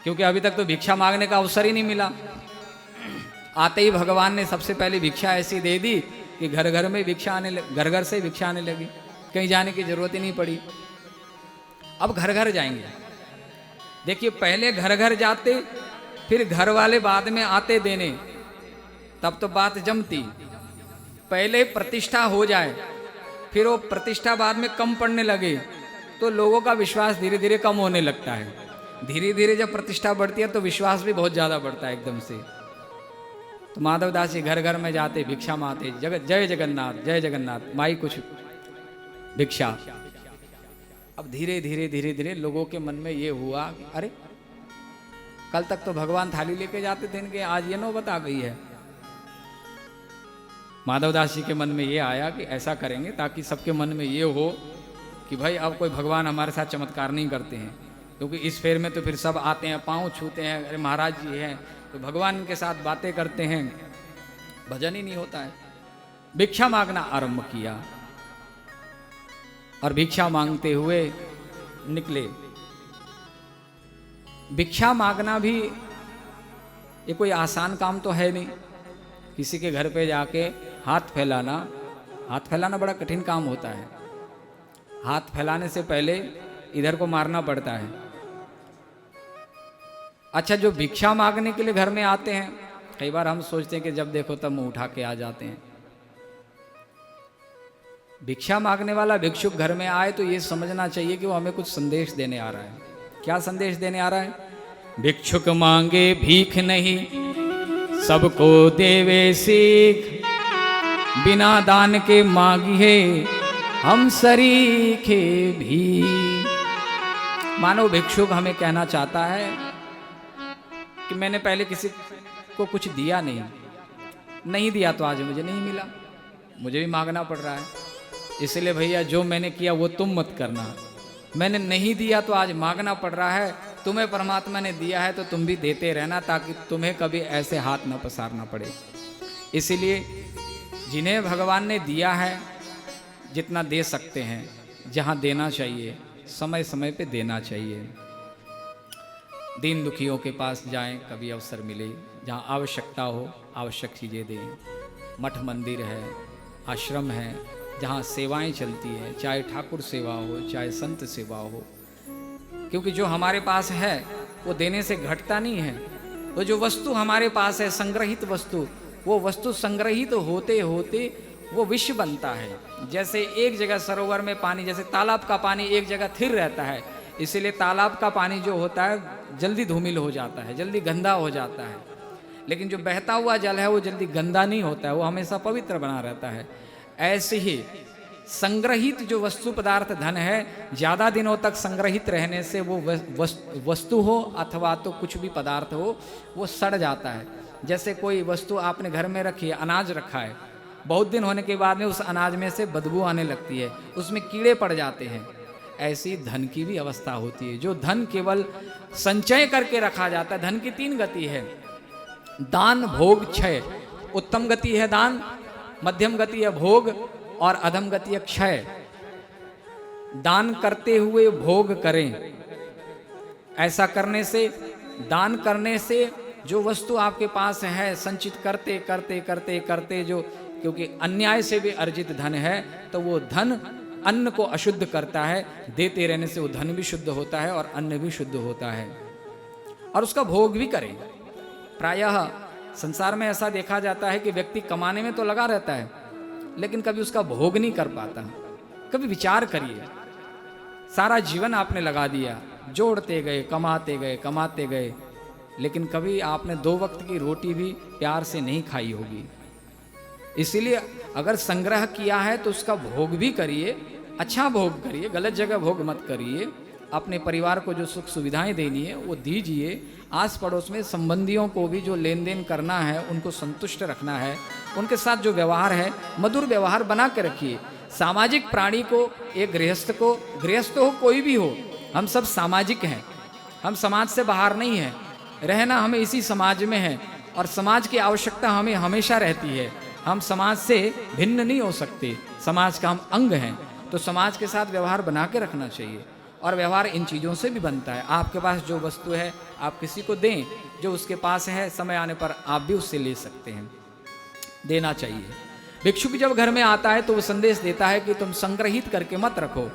क्योंकि अभी तक तो भिक्षा मांगने का अवसर ही नहीं मिला। आते ही भगवान ने सबसे पहले भिक्षा ऐसी दे दी कि घर घर में भिक्षा आने, घर घर से भिक्षा आने लगी। कहीं जाने की जरूरत ही नहीं पड़ी। अब घर घर जाएंगे। देखिए पहले घर घर जाते, फिर घर वाले बाद में आते देने, तब तो बात जमती। पहले प्रतिष्ठा हो जाए, फिर वो प्रतिष्ठा बाद में कम पड़ने लगे, तो लोगों का विश्वास धीरे धीरे कम होने लगता है। धीरे धीरे जब प्रतिष्ठा बढ़ती है तो विश्वास भी बहुत ज़्यादा बढ़ता है एकदम से। तो माधवदास जी घर घर में जाते, भिक्षा मांगते, जय जगन्नाथ जय जगन्नाथ, माई कुछ भिक्षा। अब धीरे धीरे धीरे धीरे लोगों के मन में ये हुआ, अरे कल तक तो भगवान थाली लेके जाते थे इनके, आज ये नौबत आ गई है। माधवदास जी के मन में ये आया कि ऐसा करेंगे ताकि सबके मन में ये हो कि भाई अब कोई भगवान हमारे साथ चमत्कार नहीं करते हैं, क्योंकि इस फेर में तो फिर सब आते हैं, पाँव छूते हैं, अरे महाराज जी हैं, तो भगवान के साथ बातें करते हैं, भजन ही नहीं होता है। भिक्षा मांगना आरंभ किया और भिक्षा मांगते हुए निकले। भिक्षा मांगना भी ये कोई आसान काम तो है नहीं। किसी के घर पे जाके हाथ फैलाना बड़ा कठिन काम होता है। हाथ फैलाने से पहले इधर को मारना पड़ता है। अच्छा, जो भिक्षा मांगने के लिए घर में आते हैं, कई बार हम सोचते हैं कि जब देखो तब मुंह उठा के आ जाते हैं। भिक्षा मांगने वाला भिक्षुक घर में आए तो ये समझना चाहिए कि वो हमें कुछ संदेश देने आ रहा है। क्या संदेश देने आ रहा है? भिक्षुक मांगे भीख नहीं, सबको देवे सीख, बिना दान के मांगिए हम सरीखे भी। मानो भिक्षुक हमें कहना चाहता है कि मैंने पहले किसी को कुछ दिया नहीं दिया तो आज मुझे नहीं मिला, मुझे भी मांगना पड़ रहा है। इसलिए भैया जो मैंने किया वो तुम मत करना। मैंने नहीं दिया तो आज मांगना पड़ रहा है, तुम्हें परमात्मा ने दिया है तो तुम भी देते रहना, ताकि तुम्हें कभी ऐसे हाथ न पसारना पड़े। इसीलिए जिन्हें भगवान ने दिया है, जितना दे सकते हैं, जहाँ देना चाहिए समय समय पे देना चाहिए। दीन दुखियों के पास जाएं, कभी अवसर मिले, जहाँ आवश्यकता हो आवश्यक चीज़ें दें। मठ मंदिर है, आश्रम है, जहाँ सेवाएं चलती है, चाहे ठाकुर सेवा हो चाहे संत सेवा हो, क्योंकि जो हमारे पास है वो देने से घटता नहीं है। वो जो वस्तु हमारे पास है, संग्रहित वस्तु, वो वस्तु संग्रहित होते होते वो विश्व बनता है। जैसे एक जगह सरोवर में पानी, जैसे तालाब का पानी एक जगह स्थिर रहता है, इसीलिए तालाब का पानी जो होता है जल्दी धूमिल हो जाता है, जल्दी गंदा हो जाता है। लेकिन जो बहता हुआ जल है वो जल्दी गंदा नहीं होता है, वो हमेशा पवित्र बना रहता है। ऐसे ही संग्रहित जो वस्तु पदार्थ धन है, ज़्यादा दिनों तक संग्रहित रहने से वो वस्तु हो अथवा तो कुछ भी पदार्थ हो, वो सड़ जाता है। जैसे कोई वस्तु आपने घर में रखी है, अनाज रखा है, बहुत दिन होने के बाद में उस अनाज में से बदबू आने लगती है, उसमें कीड़े पड़ जाते हैं। ऐसी धन की भी अवस्था होती है। जो धन केवल संचय करके रखा जाता है, धन की 3 गति है, दान भोग क्षय। उत्तम गति है दान, मध्यम गति है भोग और अधम गति है क्षय। दान करते हुए भोग करें। ऐसा करने से, दान करने से जो वस्तु आपके पास है, संचित करते करते करते करते जो, क्योंकि अन्याय से भी अर्जित धन है, तो वो धन अन्न को अशुद्ध करता है। देते रहने से वो धन भी शुद्ध होता है और अन्न भी शुद्ध होता है, और उसका भोग भी करें। प्रायः संसार में ऐसा देखा जाता है कि व्यक्ति कमाने में तो लगा रहता है, लेकिन कभी उसका भोग नहीं कर पाता। कभी विचार करिए, सारा जीवन आपने लगा दिया, जोड़ते गए, कमाते गए, लेकिन कभी आपने 2 वक्त की रोटी भी प्यार से नहीं खाई होगी। इसीलिए अगर संग्रह किया है तो उसका भोग भी करिए, अच्छा भोग करिए, गलत जगह भोग मत करिए। अपने परिवार को जो सुख सुविधाएं देनी है वो दीजिए। आस पड़ोस में संबंधियों को भी जो लेन देन करना है उनको संतुष्ट रखना है, उनके साथ जो व्यवहार है मधुर व्यवहार बना के रखिए। सामाजिक प्राणी को, एक गृहस्थ हो कोई भी हो, हम सब सामाजिक हैं, हम समाज से बाहर नहीं हैं। रहना हमें इसी समाज में है और समाज की आवश्यकता हमें हमेशा रहती है। हम समाज से भिन्न नहीं हो सकते, समाज का हम अंग हैं। तो समाज के साथ व्यवहार बना के रखना चाहिए, और व्यवहार इन चीज़ों से भी बनता है। आपके पास जो वस्तु है आप किसी को दें, जो उसके पास है समय आने पर आप भी उससे ले सकते हैं, देना चाहिए। भिक्षुक जब घर में आता है तो वो संदेश देता है कि तुम संग्रहित करके मत रखो,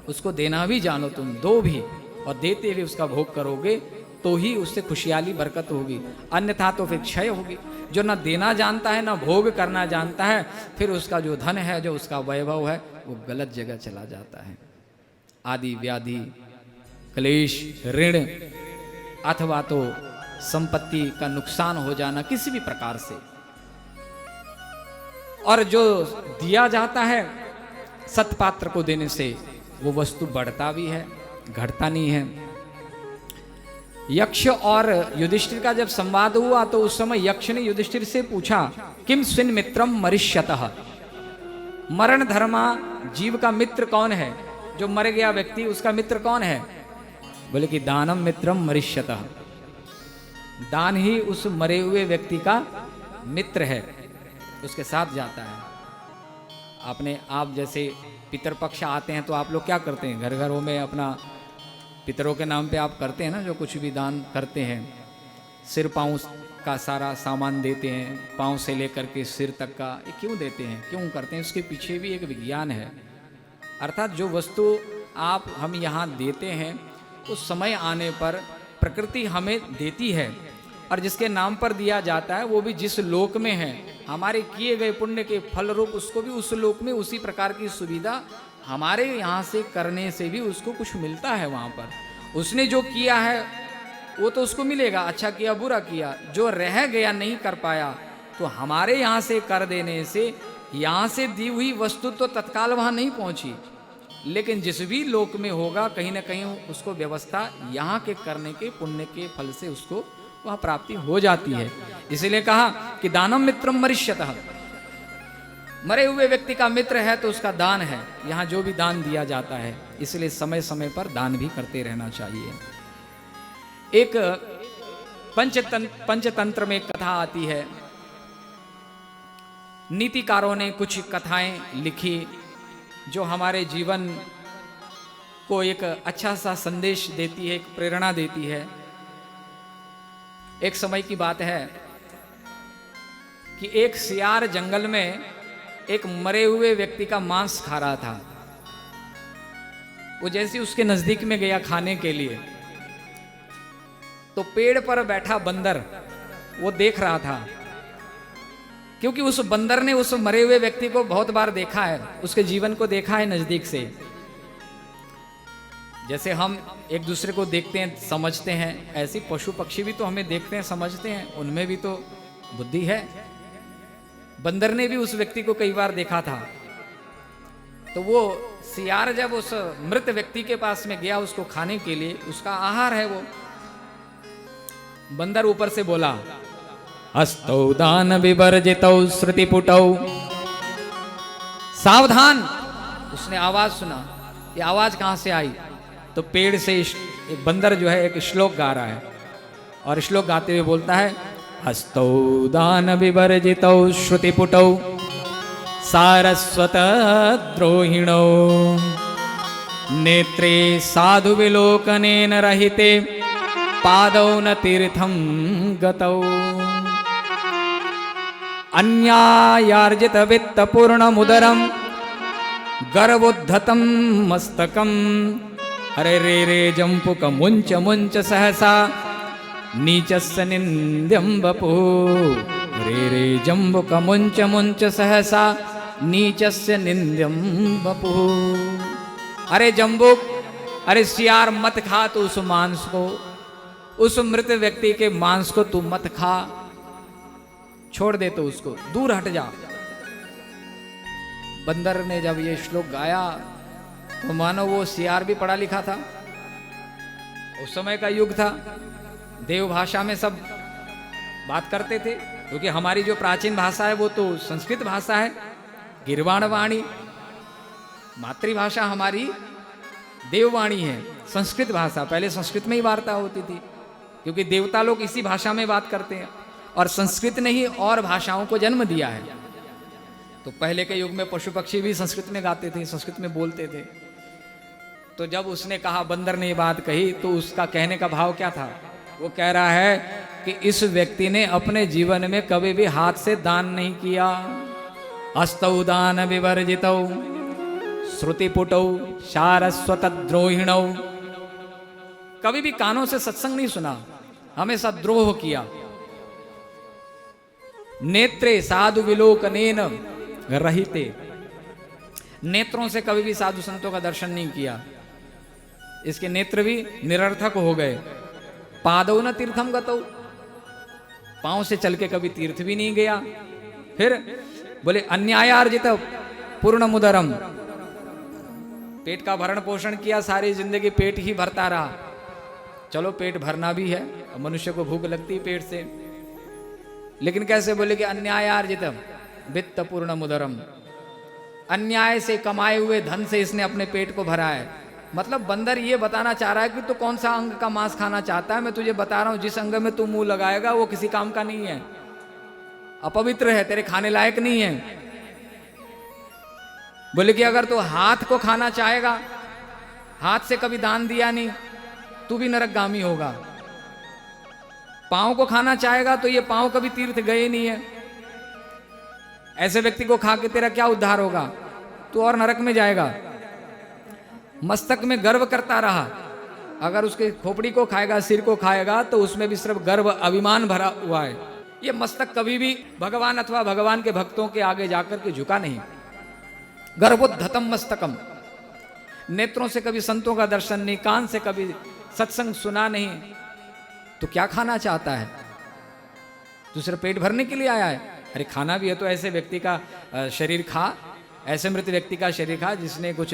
उसको देना भी जानो, तुम दो भी और देते हुए उसका भोग करोगे तो ही उससे खुशहाली बरकत होगी, अन्यथा तो फिर क्षय होगी। जो ना देना जानता है ना भोग करना जानता है, फिर उसका जो धन है, जो उसका वैभव है, वो गलत जगह चला जाता है। आदि व्याधि, क्लेश, ऋण अथवा तो संपत्ति का नुकसान हो जाना किसी भी प्रकार से। और जो दिया जाता है सत्पात्र को देने से वो वस्तु बढ़ता भी है, घटता नहीं है। यक्ष और युधिष्ठिर का जब संवाद हुआ तो उस समय यक्ष ने युधिष्ठिर से पूछा, किम स्विन मित्रम मरिष्यतः, मरण धर्मा जीव का मित्र कौन है? जो मर गया व्यक्ति उसका मित्र कौन है? बोले कि दानम मित्रम मरिष्यतः, दान ही उस मरे हुए व्यक्ति का मित्र है, उसके साथ जाता है। आपने आप जैसे पितरपक्ष आते हैं तो आप लोग क्या करते हैं? घर घरों में अपना पितरों के नाम पे आप करते हैं ना, जो कुछ भी दान करते हैं, सिर पाँव का सारा सामान देते हैं, पाँव से लेकर के सिर तक का। ये क्यों देते हैं, क्यों करते हैं? उसके पीछे भी एक विज्ञान है। अर्थात जो वस्तु हम यहाँ देते हैं उस समय आने पर प्रकृति हमें देती है, और जिसके नाम पर दिया जाता है वो भी जिस लोक में है, हमारे किए गए पुण्य के फल रूप उसको भी उस लोक में उसी प्रकार की सुविधा हमारे यहाँ से करने से भी उसको कुछ मिलता है। वहाँ पर उसने जो किया है वो तो उसको मिलेगा, अच्छा किया बुरा किया। जो रह गया नहीं कर पाया तो हमारे यहाँ से कर देने से यहाँ से दी हुई वस्तु तो तत्काल वहाँ नहीं पहुँची, लेकिन जिस भी लोक में होगा कहीं ना कहीं उसको व्यवस्था यहाँ के करने के पुण्य के फल से उसको वहाँ प्राप्ति हो जाती है। इसीलिए कहा कि दानम मित्रम मरिष्यतः, मरे हुए व्यक्ति का मित्र है तो उसका दान है। यहाँ जो भी दान दिया जाता है, इसलिए समय समय पर दान भी करते रहना चाहिए। एक पंचतंत्र में कथा आती है, नीतिकारों ने कुछ कथाएं लिखी जो हमारे जीवन को एक अच्छा सा संदेश देती है, एक प्रेरणा देती है। एक समय की बात है कि एक सियार जंगल में एक मरे हुए व्यक्ति का मांस खा रहा था। वो जैसे उसके नजदीक में गया खाने के लिए तो पेड़ पर बैठा बंदर वो देख रहा था, क्योंकि उस बंदर ने उस मरे हुए व्यक्ति को बहुत बार देखा है, उसके जीवन को देखा है नजदीक से। जैसे हम एक दूसरे को देखते हैं समझते हैं, ऐसी पशु पक्षी भी तो हमें देखते हैं समझते हैं, उनमें भी तो बुद्धि है। बंदर ने भी उस व्यक्ति को कई बार देखा था। तो वो सियार जब उस मृत व्यक्ति के पास में गया उसको खाने के लिए, उसका आहार है वो, बंदर ऊपर से बोला, हस्तौ दान विवर्जितौ श्रुतिपुटौ, सावधान। उसने आवाज सुना, ये आवाज कहां से आई? तो पेड़ से एक बंदर जो है एक श्लोक गा रहा है, और श्लोक गाते हुए बोलता है, हस्तौ दान विवर्जितौ श्रुतिपुटौ सारस्वत द्रोहिणौ, नेत्रे साधु विलोकनेन रहिते पादौ न तीर्थं गतौ, अन्यायार्जित वित्त पूर्णमुदरं गर्वोद्धतं मस्तकं, हरे रे रे जंपुक मुंच मुंच सहसा नीचस्य निंद्यं वपुः, रे रे जंबुक मुंच मुंच सहसा नीचस्य निंद्यं वपुः। अरे जंबुक, अरे सियार मत खा तू उस मांस को, उस मृत व्यक्ति के मांस को तू मत खा, छोड़ दे तो उसको, दूर हट जा। बंदर ने जब ये श्लोक गाया तो मानो वो सियार भी पढ़ा लिखा था, उस समय का युग था, देव भाषा में सब बात करते थे, क्योंकि हमारी जो प्राचीन भाषा है वो तो संस्कृत भाषा है, गिरवाण वाणी, मातृभाषा हमारी देववाणी है, संस्कृत भाषा। पहले संस्कृत में ही वार्ता होती थी, क्योंकि देवता लोग इसी भाषा में बात करते हैं, और संस्कृत ने ही और भाषाओं को जन्म दिया है। तो पहले के युग में पशु पक्षी भी संस्कृत में गाते थे, संस्कृत में बोलते थे। तो जब उसने कहा, बंदर ने ये बात कही, तो उसका कहने का भाव क्या था? वो कह रहा है कि इस व्यक्ति ने अपने जीवन में कभी भी हाथ से दान नहीं किया, अस्तौ दान विवर्जितौ श्रुतिपुटौ सारस्वतद्रोहिणौ। कभी भी कानों से सत्संग नहीं सुना, हमेशा द्रोह किया। नेत्रे साधु विलोकनेन रहिते, नेत्रों से कभी भी साधु संतों का दर्शन नहीं किया, इसके नेत्र भी निरर्थक हो गए। पादौ न तीर्थम गतौ, पांव से चल के कभी तीर्थ भी नहीं गया। फिर बोले अन्यायार्जित पूर्ण मुदरम, पेट का भरण पोषण किया, सारी जिंदगी पेट ही भरता रहा। चलो पेट भरना भी है, मनुष्य को भूख लगती है पेट से, लेकिन कैसे बोले कि अन्यायार्जित वित्त पूर्ण मुदरम, अन्याय से कमाए हुए धन से इसने अपने पेट को भरा है। मतलब बंदर ये बताना चाह रहा है कि तू कौन सा अंग का मांस खाना चाहता है, मैं तुझे बता रहा हूं जिस अंग में तू मुंह लगाएगा वो किसी काम का नहीं है, अपवित्र है, तेरे खाने लायक नहीं है। बोले कि अगर तू हाथ को खाना चाहेगा, हाथ से कभी दान दिया नहीं, तू भी नरकगामी होगा। पांव को खाना चाहेगा तो ये पांव कभी तीर्थ गए नहीं है, ऐसे व्यक्ति को खा के तेरा क्या उद्धार होगा, तू और नरक में जाएगा। मस्तक में गर्व करता रहा, अगर उसके खोपड़ी को खाएगा, सिर को खाएगा, तो उसमें भी सिर्फ गर्व अभिमान भरा हुआ है। ये मस्तक कभी भी भगवान अथवा भगवान के भक्तों के आगे जाकर के झुका नहीं। गर्भोद्धतम मस्तकम, नेत्रों से कभी संतों का दर्शन नहीं, कान से कभी सत्संग सुना नहीं, तो क्या खाना चाहता है? दूसरा पेट भरने के लिए आया है? अरे खाना भी है तो ऐसे व्यक्ति का शरीर खा, ऐसे मृत व्यक्ति का शरीर खा जिसने कुछ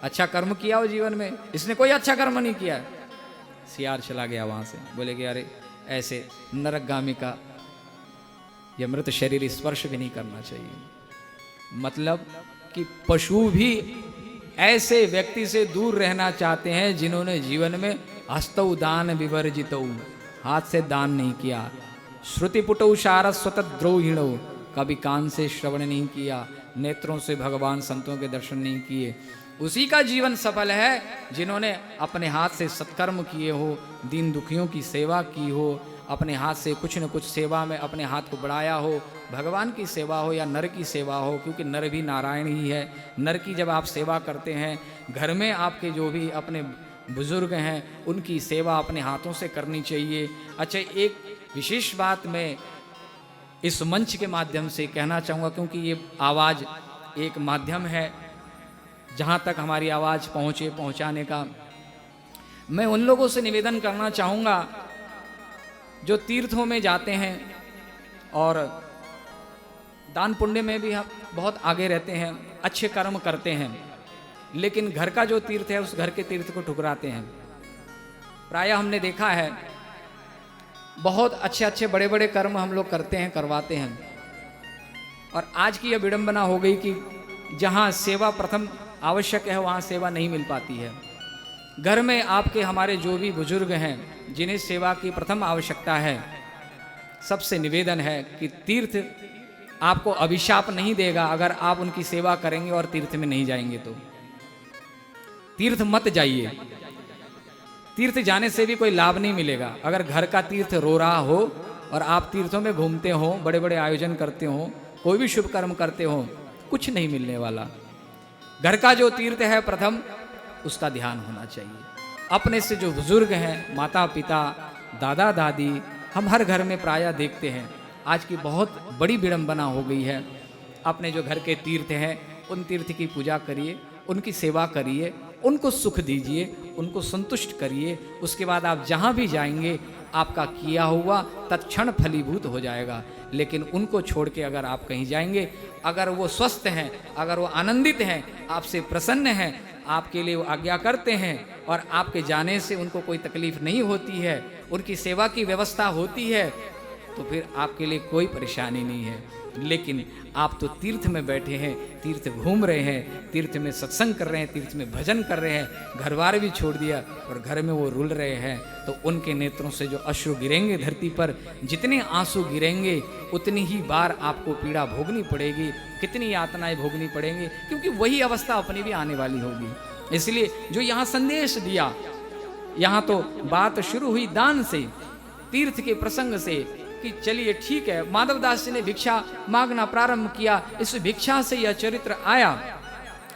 अच्छा कर्म किया हो जीवन में। इसने कोई अच्छा कर्म नहीं किया। सियार चला गया वहां से, बोले कि अरे ऐसे नरकगामी का यह मृत शरीर स्पर्श भी नहीं करना चाहिए। मतलब कि पशु भी ऐसे व्यक्ति से दूर रहना चाहते हैं जिन्होंने जीवन में हस्तौ दान विवर्जितौ, हाथ से दान नहीं किया, श्रुतिपुटौ सारस्वतद्रोहिणौ, कभी कान से श्रवण नहीं किया, नेत्रों से भगवान संतों के दर्शन नहीं किए। उसी का जीवन सफल है जिन्होंने अपने हाथ से सत्कर्म किए हो, दीन दुखियों की सेवा की हो, अपने हाथ से कुछ न कुछ सेवा में अपने हाथ को बढ़ाया हो, भगवान की सेवा हो या नर की सेवा हो, क्योंकि नर भी नारायण ही है। नर की जब आप सेवा करते हैं, घर में आपके जो भी अपने बुजुर्ग हैं उनकी सेवा अपने हाथों से करनी चाहिए। अच्छा, एक विशेष बात मैं इस मंच के माध्यम से कहना चाहूँगा, क्योंकि ये आवाज़ एक माध्यम है जहाँ तक हमारी आवाज़ पहुँचे, पहुँचाने का। मैं उन लोगों से निवेदन करना चाहूँगा जो तीर्थों में जाते हैं और दान पुण्य में भी हम बहुत आगे रहते हैं, अच्छे कर्म करते हैं, लेकिन घर का जो तीर्थ है उस घर के तीर्थ को ठुकराते हैं। प्रायः हमने देखा है बहुत अच्छे अच्छे बड़े बड़े कर्म हम लोग करते हैं, करवाते हैं, और आज की यह विडंबना हो गई कि जहाँ सेवा प्रथम आवश्यक है वहाँ सेवा नहीं मिल पाती है। घर में आपके हमारे जो भी बुजुर्ग हैं जिन्हें सेवा की प्रथम आवश्यकता है, सबसे निवेदन है कि तीर्थ आपको अभिशाप नहीं देगा अगर आप उनकी सेवा करेंगे और तीर्थ में नहीं जाएंगे तो। तीर्थ मत जाइए, तीर्थ जाने से भी कोई लाभ नहीं मिलेगा। अगर घर का तीर्थ रो रहा हो और आप तीर्थों में घूमते हो, बड़े बड़े आयोजन करते हो, कोई भी शुभ कर्म करते हो, कुछ नहीं मिलने वाला। घर का जो तीर्थ है प्रथम उसका ध्यान होना चाहिए। अपने से जो बुजुर्ग हैं, माता पिता, दादा दादी, हम हर घर में प्रायः देखते हैं। आज की बहुत बड़ी विडंबना हो गई है। अपने जो घर के तीर्थ हैं उन तीर्थ की पूजा करिए, उनकी सेवा करिए, उनको सुख दीजिए, उनको संतुष्ट करिए। उसके बाद आप जहाँ भी जाएंगे आपका किया हुआ तत्क्षण फलीभूत हो जाएगा। लेकिन उनको छोड़ के अगर आप कहीं जाएंगे, अगर वो स्वस्थ हैं, अगर वो आनंदित हैं, आपसे प्रसन्न हैं, आपके लिए वो आज्ञा करते हैं और आपके जाने से उनको कोई तकलीफ नहीं होती है, उनकी सेवा की व्यवस्था होती है, तो फिर आपके लिए कोई परेशानी नहीं है। लेकिन आप तो तीर्थ में बैठे हैं, तीर्थ घूम रहे हैं, तीर्थ में सत्संग कर रहे हैं, तीर्थ में भजन कर रहे हैं, घर बार भी छोड़ दिया और घर में वो रुल रहे हैं, तो उनके नेत्रों से जो अश्रु गिरेंगे धरती पर, जितने आंसू गिरेंगे उतनी ही बार आपको पीड़ा भोगनी पड़ेगी, कितनी यातनाएं भोगनी पड़ेंगी, क्योंकि वही अवस्था अपनी भी आने वाली होगी। इसलिए जो यहाँ संदेश दिया, यहाँ तो बात शुरू हुई दान से, तीर्थ के प्रसंग से, कि चलिए ठीक है, माधवदास जी ने भिक्षा मांगना प्रारंभ किया, इस भिक्षा से यह चरित्र आया।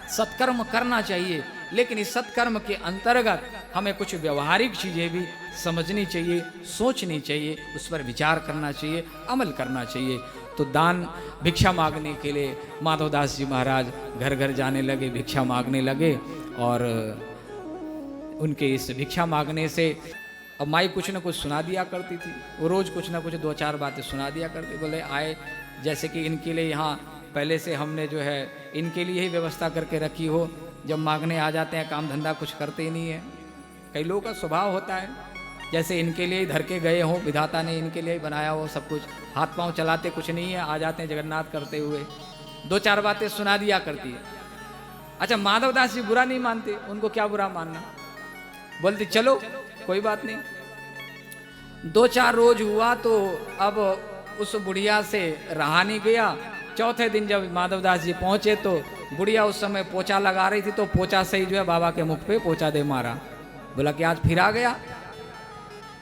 सत्कर्म करना चाहिए, लेकिन इस सत्कर्म के अंतर्गत हमें कुछ व्यवहारिक चीजें भी समझनी चाहिए, सोचनी चाहिए, उस पर विचार करना चाहिए, अमल करना चाहिए। तो दान भिक्षा मांगने के लिए माधवदास जी महाराज घर घर जाने लगे, भिक्षा मांगने लगे। और उनके इस भिक्षा मांगने से अब माई कुछ न कुछ सुना दिया करती थी, वो रोज कुछ न कुछ 2-4 बातें सुना दिया करती। बोले आए, जैसे कि इनके लिए यहाँ पहले से हमने जो है इनके लिए ही व्यवस्था करके रखी हो, जब मांगने आ जाते हैं काम धंधा कुछ करते ही नहीं है। कई लोगों का स्वभाव होता है, जैसे इनके लिए ही धर के गए हों, विधाता ने इनके लिए ही बनाया हो सब कुछ, हाथ पांव चलाते कुछ नहीं है, आ जाते हैं जगन्नाथ करते हुए, 2-4 बातें सुना दिया करती है। अच्छा, माधवदास जी बुरा नहीं मानते, उनको क्या बुरा मानना, बोलते चलो कोई बात नहीं। 2-4 रोज हुआ तो अब उस बुढ़िया से रहा नहीं गया। चौथे दिन जब माधवदास जी पहुंचे तो बुढ़िया उस समय पोछा लगा रही थी, तो पोछा से ही जो है बाबा के मुख पे पोछा दे मारा। बोला कि आज फिर आ गया।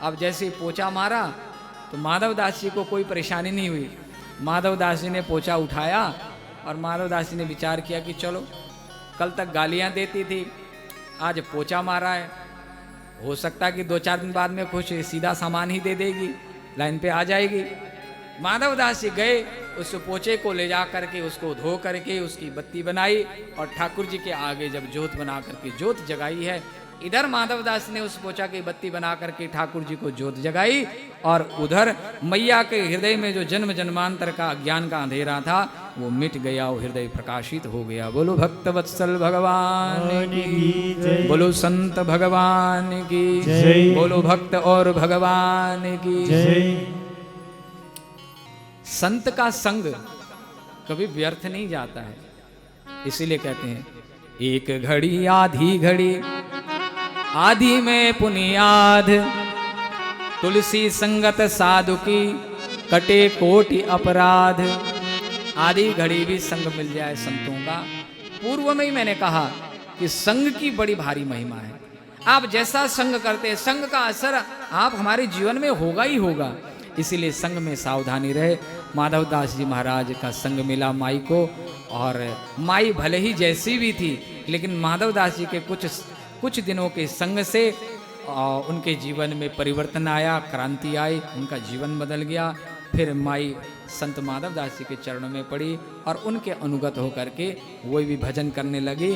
अब जैसे ही पोछा मारा तो माधवदास जी को कोई परेशानी नहीं हुई। माधवदास जी ने पोछा उठाया और माधवदास जी ने विचार किया कि चलो, कल तक गालियां देती थी, आज पोछा मारा है, हो सकता है कि 2-4 दिन बाद में कुछ सीधा सामान ही दे देगी, लाइन पे आ जाएगी। माधवदास जी गए, उस पोछे को ले जा करके उसको धो करके उसकी बत्ती बनाई और ठाकुर जी के आगे जब जोत बना करके जोत जगाई है, इधर माधवदास ने उस पोछा की बत्ती बना करके ठाकुर जी को जोत जगाई, और उधर मैया के हृदय में जो जन्म जन्मांतर का अज्ञान का अंधेरा था वो मिट गया, वो हृदय प्रकाशित हो गया। बोलो भक्त वत्सल भगवान की जय, बोलो संत भगवान की जय, बोलो भक्त और भगवान की जय। संत का संग कभी व्यर्थ नहीं जाता है, इसीलिए कहते हैं एक घड़ी आधी घड़ी आधी में पुनियाद, तुलसी संगत साधु की कटे कोटि अपराध। आधी घड़ी भी संग मिल जाए संतों का। पूर्व में ही मैंने कहा कि संग की बड़ी भारी महिमा है। आप जैसा संग करते हैं, संग का असर आप हमारे जीवन में होगा ही होगा, इसीलिए संग में सावधानी रहे। माधवदास जी महाराज का संग मिला माई को, और माई भले ही जैसी भी थी, लेकिन माधवदास जी के कुछ दिनों के संग से उनके जीवन में परिवर्तन आया, क्रांति आई, उनका जीवन बदल गया। फिर माई संत माधवदास जी के चरणों में पड़ी और उनके अनुगत होकर के वो भी भजन करने लगी।